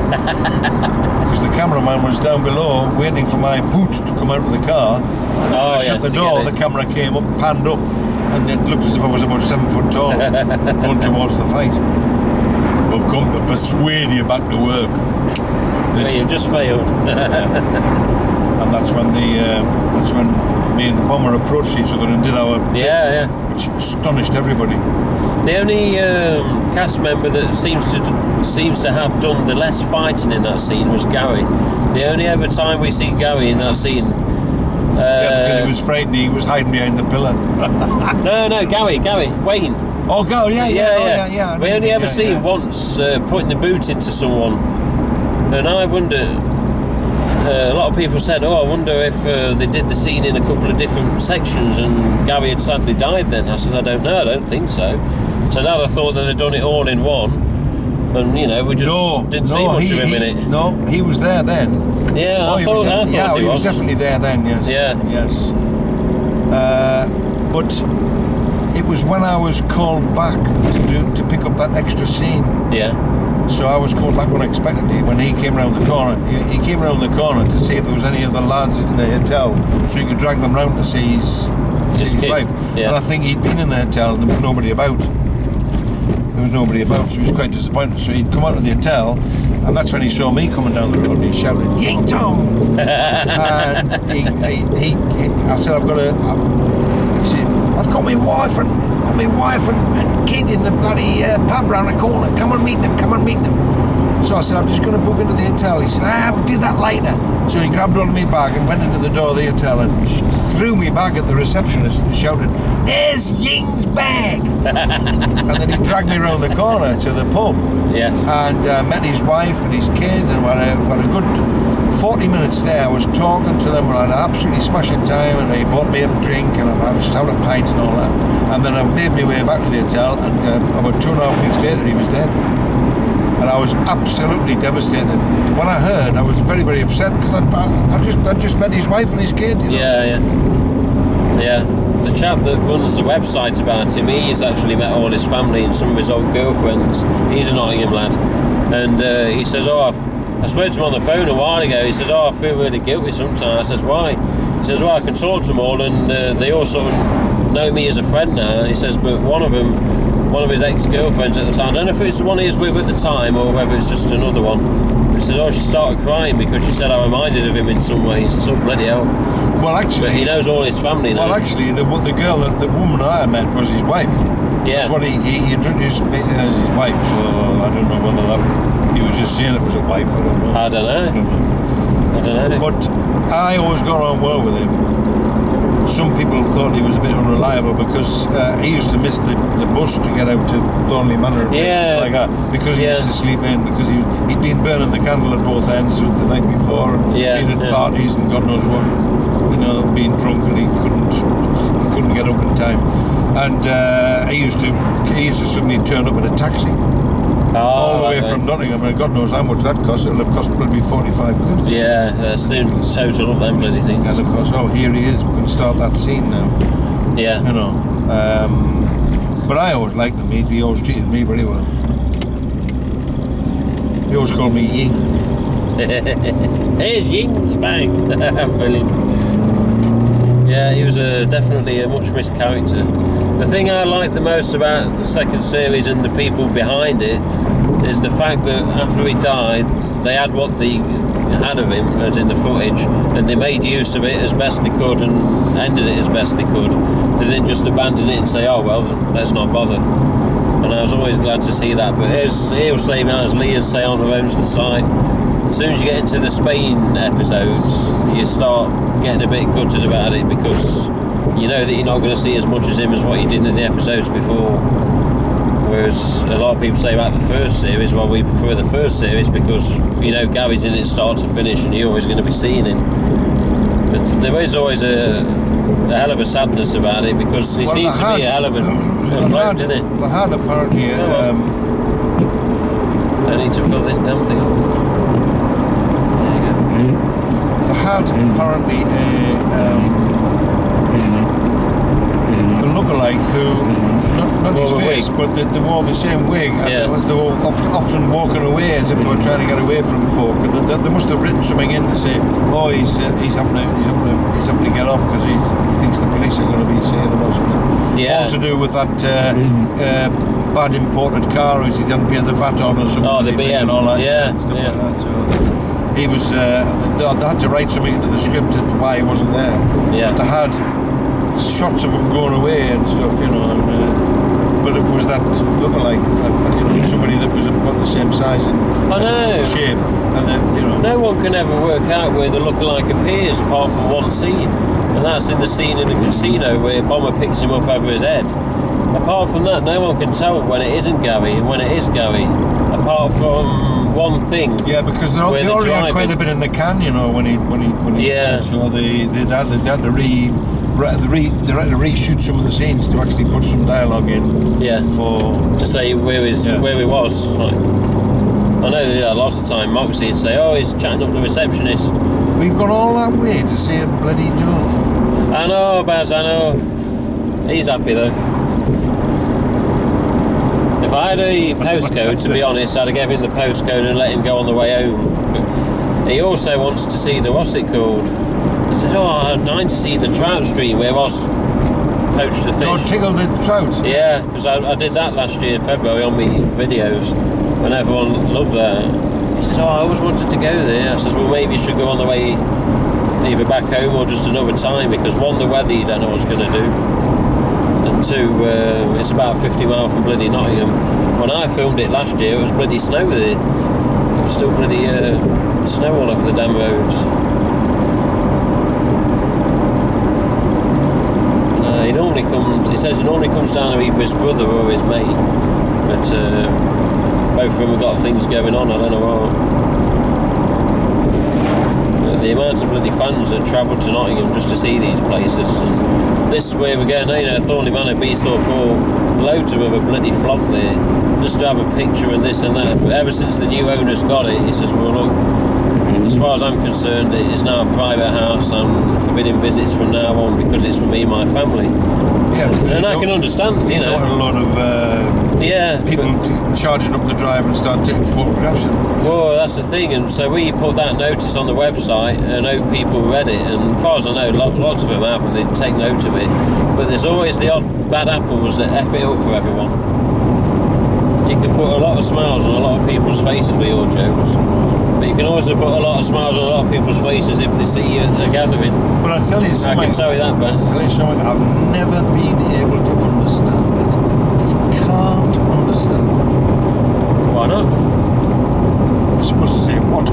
Because the cameraman was down below waiting for my boot to come out of the car. And I shut the door, the camera came up, panned up, and it looked as if I was about 7 foot tall, going towards the fight. We've come to persuade you back to work. Well, you've just failed. And that's when me and Bomber approached each other and did our bit, which astonished everybody. The only cast member that seems to have done the less fighting in that scene was Gary. The only other time we see Gary in that scene. Because he was frightened, he was hiding behind the pillar. No, Gary, Wayne. Oh, go, yeah. We only ever see him once putting the boot into someone, and I wonder. A lot of people said, "Oh, I wonder if they did the scene in a couple of different sections and Gary had sadly died then." I said, "I don't know. I don't think so." So I'd have thought that they'd done it all in one, and you know, we just didn't see much of him in it. No, he was there then. Yeah, I thought he was definitely there then. Yes. Yeah. Yes. But it was when I was called back to pick up that extra scene. Yeah. So I was called back unexpectedly when he came round the corner. He came round the corner to see if there was any of the lads in the hotel, so he could drag them round to see his wife. Yeah. And I think he'd been in the hotel and there was nobody about. So he was quite disappointed. So he'd come out of the hotel, and that's when he saw me coming down the road and he shouted, "Ying Tong!" And I said, I've got my wife and kid in the bloody pub round the corner. Come and meet them. So I said, I'm just going to book into the hotel. He said, we'll do that later. So he grabbed hold of my bag and went into the door of the hotel and threw me back at the receptionist and shouted, "There's Ying's bag!" And then he dragged me around the corner to the pub. Yes. And met his wife and his kid, and we had a good 40 minutes there. I was talking to them, and I had an absolutely smashing time, and he bought me a drink, and I was just having a pint and all that. And then I made my way back to the hotel, and about 2.5 weeks later, he was dead. and I was absolutely devastated. When I heard, I was very, very upset because I just met his wife and his kid. You know? Yeah. The chap that runs the website about him, he's actually met all his family and some of his old girlfriends. He's a Nottingham lad, and he says, "Oh, I spoke to him on the phone a while ago." He says, "Oh, I feel really guilty sometimes." I says, "Why?" He says, "Well, I can talk to them all, and they all sort of know me as a friend now." And he says, "But one of his ex-girlfriends at the time, I don't know if it's the one he was with at the time or whether it's just another one." He says, "Oh, she started crying because she said I reminded of him in some ways." It's all bloody hell. Well, actually, but he knows all his family now. Well, actually, the woman I met was his wife. Yeah. That's what he introduced me as his wife. So I don't know whether he was just saying it was a wife. I don't know. But I always got on well with him. Some people thought he was a bit unreliable because he used to miss the bus to get out to Thornley Manor and places like that because he used to sleep in because he'd been burning the candle at both ends the night before and been at parties and God knows what, being drunk, and he couldn't get up in time. And he used to suddenly turn up in a taxi. All the way from Nottingham, and God knows how much that cost. It'll have cost probably 45 quid. Yeah, that's the total of them bloody things. And of course, here he is. We can start that scene now. Yeah. But I always liked him. He always treated me very well. He always called me Ying. Here's Ying's bag. Brilliant. Yeah, he was definitely a much missed character. The thing I like the most about the second series and the people behind it is the fact that after he died, they had what they had of him, as in the footage, and they made use of it as best they could and ended it as best they could. They didn't just abandon it and say, "Oh well, let's not bother." And I was always glad to see that. But he'll say, as Lee would say on the owns the site, as soon as you get into the Spain episodes, you start getting a bit gutted about it because you know that you're not going to see as much as him as what you did in the episodes before. Whereas a lot of people say about the first series, well, we prefer the first series because Gary's in it start to finish and you're always going to be seeing him. But there is always a hell of a sadness about it because he seems to be a hell of a bloke, doesn't it? They had apparently I need to fill this damn thing up. There you go. They had apparently the lookalike who, not his face, but they wore the same wig. Yeah. They were often walking away as if they were trying to get away from folk. They must have written something in to say, "Oh, he's having to get off because he thinks the police are going to be seeing him or something." Yeah. All to do with that bad imported car which he didn't pay the VAT on or something. Oh, the BM. And all that. Yeah. Stuff like that. So he was. They had to write something into the script why he wasn't there. Yeah. But they had shots of him going away and stuff, but it was that lookalike, somebody that was about the same size and shape, and then No one can ever work out where the lookalike appears apart from one scene, and that's in the scene in the casino where Bomber picks him up over his head. Apart from that, no one can tell when it isn't Gary and when it is Gary, apart from one thing. Yeah, because they already had quite a bit in the can, when he. Yeah. So they had to reshoot some of the scenes to actually put some dialogue in. Yeah. To say where he was. Like, I know that lots of time Moxie would say, "Oh, he's chatting up the receptionist." We've gone all that way to see a bloody duel. I know, Baz. I know. He's happy though. If I had a postcode, to be honest, I'd have given him the postcode and let him go on the way home. But he also wants to see what's it called? He says, "Oh, I'd like to see the trout stream where Ross poached the fish." Oh, tickle the trout? Yeah, because I did that last year in February on my videos when everyone loved that. He says, "Oh, I always wanted to go there." I says, "Well, maybe you should go on the way either back home or just another time because one, the weather you don't know what's going to do, and two, it's about 50 miles from bloody Nottingham. When I filmed it last year, it was bloody snow there. It was still bloody snow all over the damn roads. He says he normally comes down to either his brother or his mate, but both of them have got things going on, I don't know what. But the amount of bloody fans that travel to Nottingham just to see these places. And this is where we're going now, you know, Thornley Manor, BEESTHORPE Hall, loads of them have bloody flocked there just to have a picture and this and that. But ever since the new owner's got it, he says, well look, as far as I'm concerned, it is now a private house. I'm forbidding visits from now on because it's for me and my family. Yeah, and I can understand, you know. Not a lot of people charging up the drive and start taking photographs of it. Well, that's the thing, and so we put that notice on the website and hope people read it, and as far as I know, lots of them have, and they take note of it. But there's always the odd bad apples that F it up for everyone. You can put a lot of smiles on a lot of people's faces with your jokes, but you can also put a lot of smiles on a lot of people's faces if they see you at a gathering. But I'll tell you something. I can tell you that, Baz. I'll tell you something. I've never been able to understand it. I just can't understand it. Why not? I'm supposed to say what?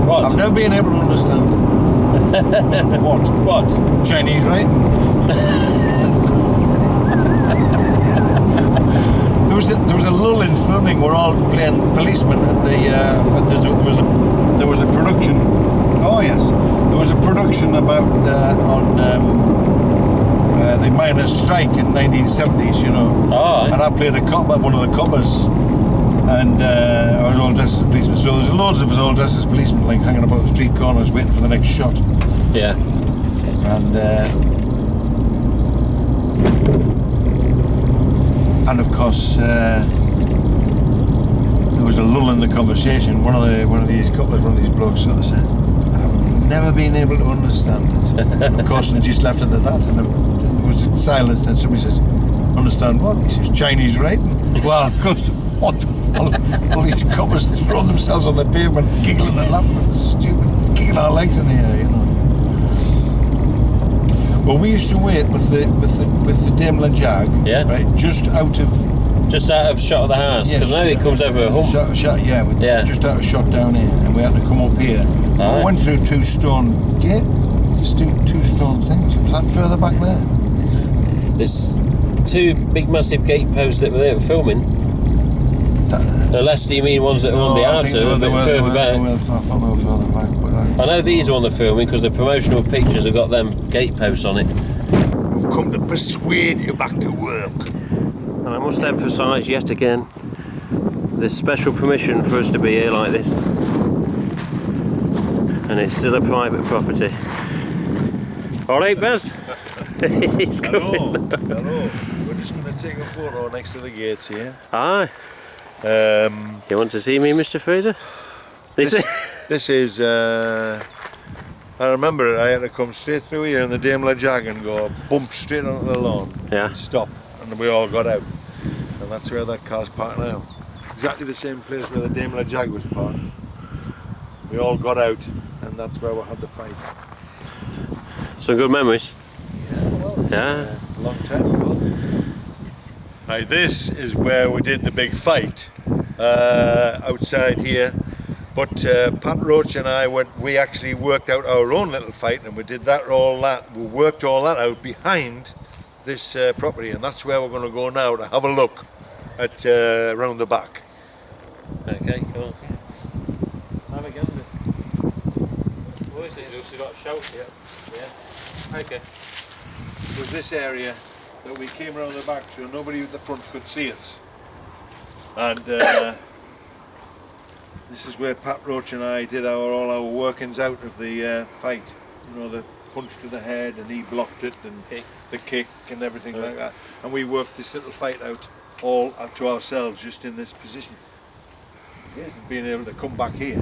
What? I've never been able to understand it. What? What? Chinese writing. There was a lull in filming. We're all playing policemen at there was a production. Oh yes, there was a production about on the miners' strike in 1970s. You know. Oh. And I played a cop, one of the coppers, and I was all dressed as a policeman. So there's loads of us all dressed as policemen, like hanging about the street corners, waiting for the next shot. Yeah. And of course, there was a lull in the conversation. One of these blokes sort of said, "I've never been able to understand it." And of course, they just left it at that. And there was silence. And somebody says, "Understand what?" He says, "Chinese writing." Well, of course, what? All these coppers throw themselves on the pavement, giggling and laughing. It's stupid, kicking our legs in the air, you know. Well, we used to wait with the Daimler Jag, yeah, right, just out of shot of the house, because now it comes over a hump. Just out of shot down here, and we had to come up here. Aye. We went through two stone gate, two stone things. Was that further back there? There's two big massive gate posts that were there filming. Unless you mean ones that are on the outer, a bit further back. I thought they were further back, but I know these are on the filming because the promotional pictures have got them gate posts on it. We've come to persuade you back to work. And I must emphasise yet again, there's special permission for us to be here like this. And it's still a private property. Alright, Baz? He's Hello. We're just going to take a photo next to the gates here. Aye. You want to see me, Mr. Fraser? This is, I remember it, I had to come straight through here in the Daimler Jag and go bump straight onto the lawn. Yeah. Stop. And we all got out. And that's where that car's parked now. Exactly the same place where the Daimler Jag was parked. We all got out and that's where we had the fight. Some good memories. Yeah, well, it's a long time ago. Right, this is where we did the big fight outside here. But Pat Roach and I we actually worked out our own little fight, and we did we worked all that out behind this property, and that's where we're going to go now to have a look at around the back. Okay, cool. Let's have a gander. What is this? We've got a shelf. Yeah. Okay. It was this area that we came around the back so nobody at the front could see us. And this is where Pat Roach and I did all our workings out of the fight. You know, the punch to the head, and he blocked it, and the kick and everything like that. And we worked this little fight out all up to ourselves just in this position. Yes, and being able to come back here.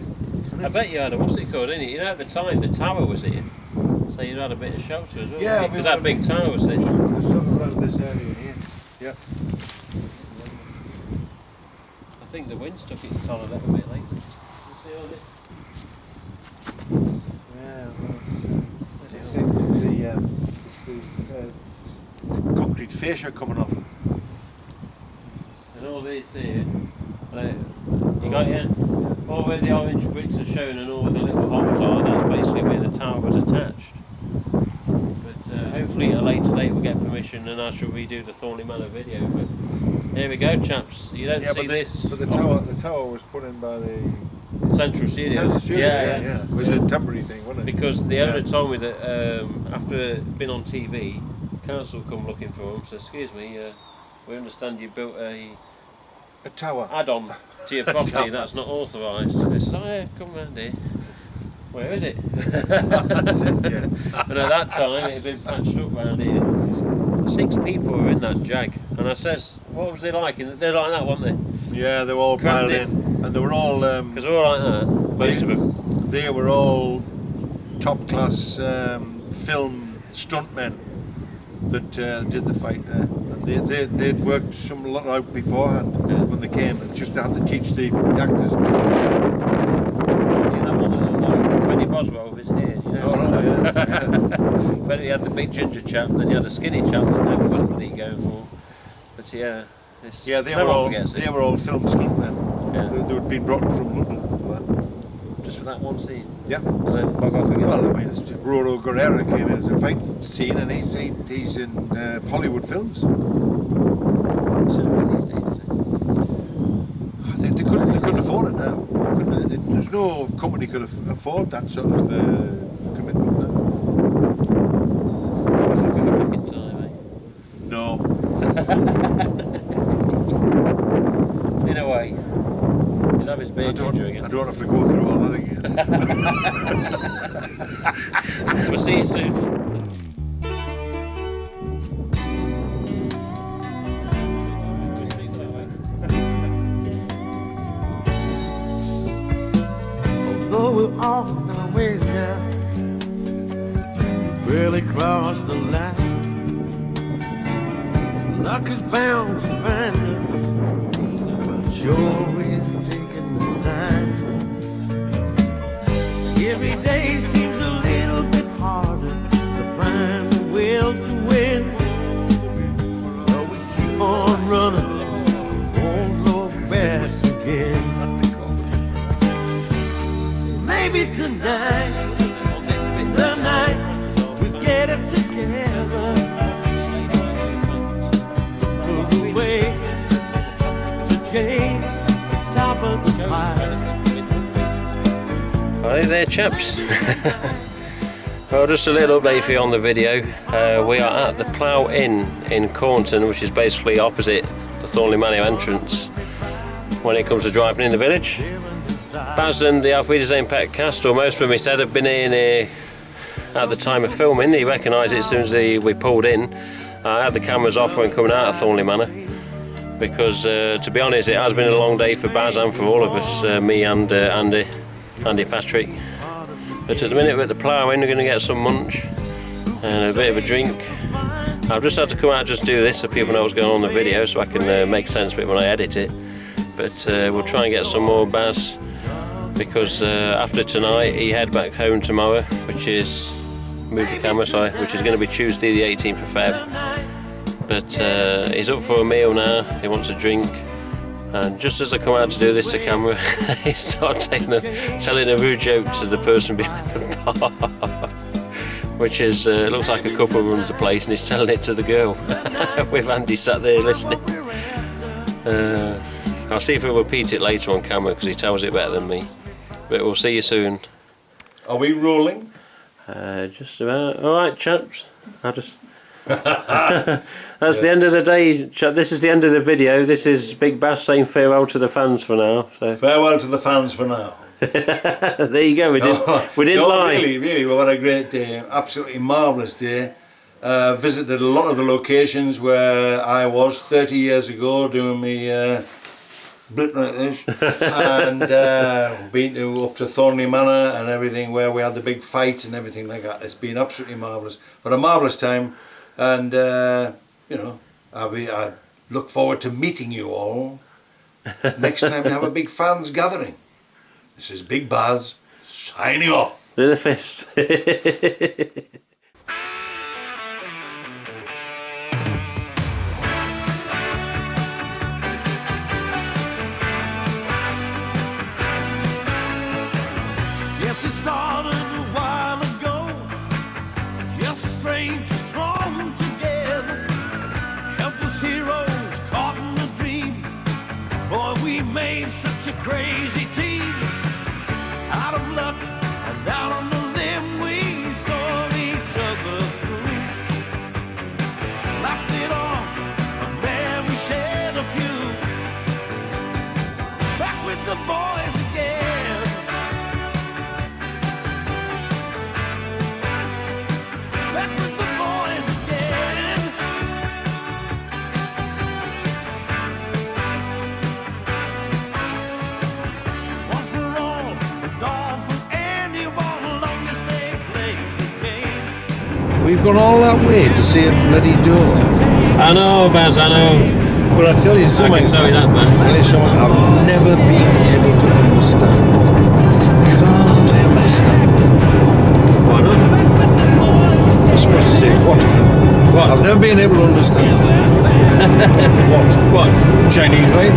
I bet you had a, what's it called, didn't you? You know, at the time the tower was here, so you had a bit of shelter as well. Yeah, because that big tower was there. Sort of around this area here. Yeah. I think the winds took its toll a little bit lately. You see all this? Yeah, well, it's the concrete fascia coming off. And all these here, you got all where the orange bricks are shown and all where the little holes are, that's basically where the tower was attached. But hopefully at a later date we'll get permission and I shall redo the Thornley Manor video. But here we go, chaps. You don't see this. But the tower was put in by the Central Studios. Yeah. It was a temporary thing, wasn't it? Because the owner told me that after being on TV, council come looking for him. So excuse me, we understand you built a tower add-on to your property that's not authorised. They said, oh yeah, come round here. Where is it? That's it, yeah. And at that time it had been patched up round here. 6 people were in that jag, and I says, what was they like? And they're like that, weren't they? Yeah, they were all piled in, and they were all. Because they were all like that, most of them. They were all top-class film stuntmen that did the fight there. And they'd worked some lot out beforehand when they came, and just had to teach the actors. Freddie Boswell with his hair, you know. Freddie had the big ginger chap, then he had a skinny chap that never was bloody going for. But yeah, they were all film stuntmen. Yeah. They had been brought from London for that. Just for that one scene. Yeah. And then bug off again. Well, I mean, Roro Guerrero came in as a fight scene, and he's in Hollywood films. So these days, is it? I think they couldn't afford it now. There's no company could afford that sort of commitment now. Wish we could go back in time, eh? No. In a way. He'd have his beard ginger again. I don't have to go through all that again. We'll see you soon. Although we're on our way down, we barely crossed the line. Luck is bound to find us, but sure is taking its time. Every day seems a little bit harder to find the will to win. But we keep on running, won't look back again. Maybe tonight, the night we get it together. Move away to change the top of the pile. Hi there, chaps. Well, just a little update for you on the video. We are at the Plough Inn in Cornton, which is basically opposite the Thornley Manor entrance when it comes to driving in the village. Baz and the Auf Wiedersehen pet cast, or most of them, he said, have been in here at the time of filming. He recognised it as soon as we pulled in. I had the cameras off when coming out of Thornley Manor because, to be honest, it has been a long day for Baz and for all of us, me and Andy Patrick. But at the minute we're at the Plough Inn, we're going to get some lunch and a bit of a drink. I've just had to come out and just do this so people know what's going on in the video, so I can make sense of it when I edit it. But we'll try and get some more Baz, because after tonight he head back home tomorrow, which is move the camera, sorry, which is going to be Tuesday the 18th of Feb. But he's up for a meal now. He wants a drink, and just as I come out to do this to camera, he started telling a rude joke to the person behind the bar, which is looks like a couple runs the place, and he's telling it to the girl with Andy sat there listening. I'll see if he'll repeat it later on camera because he tells it better than me. But we'll see you soon. Are we rolling? Just about. Alright, chaps. That's the end of the day. This is the end of the video. This is Big Baz saying farewell to the fans for now. So. Farewell to the fans for now. There you go. We didn't lie. Really, we had a great day. Absolutely marvellous day. Visited a lot of the locations where I was 30 years ago doing me bit like this, and been up to Thornley Manor and everything where we had the big fight and everything like that. It's been absolutely marvellous, but a marvellous time, and you know, I look forward to meeting you all next time we have a big fans gathering. This is Big Baz signing off. Do the fist. Yes, it started a while ago, just strangers thrown together, helpless heroes caught in a dream. Boy, we made such a crazy team. We've gone all that way to see a bloody door. I know, Baz, I know. But I tell you I something. can tell you that, man. Tell you something. I've never been able to understand it. I just can't understand it. Why not? I'm supposed to say what? What? I've never been able to understand it. What? What? Chinese, right?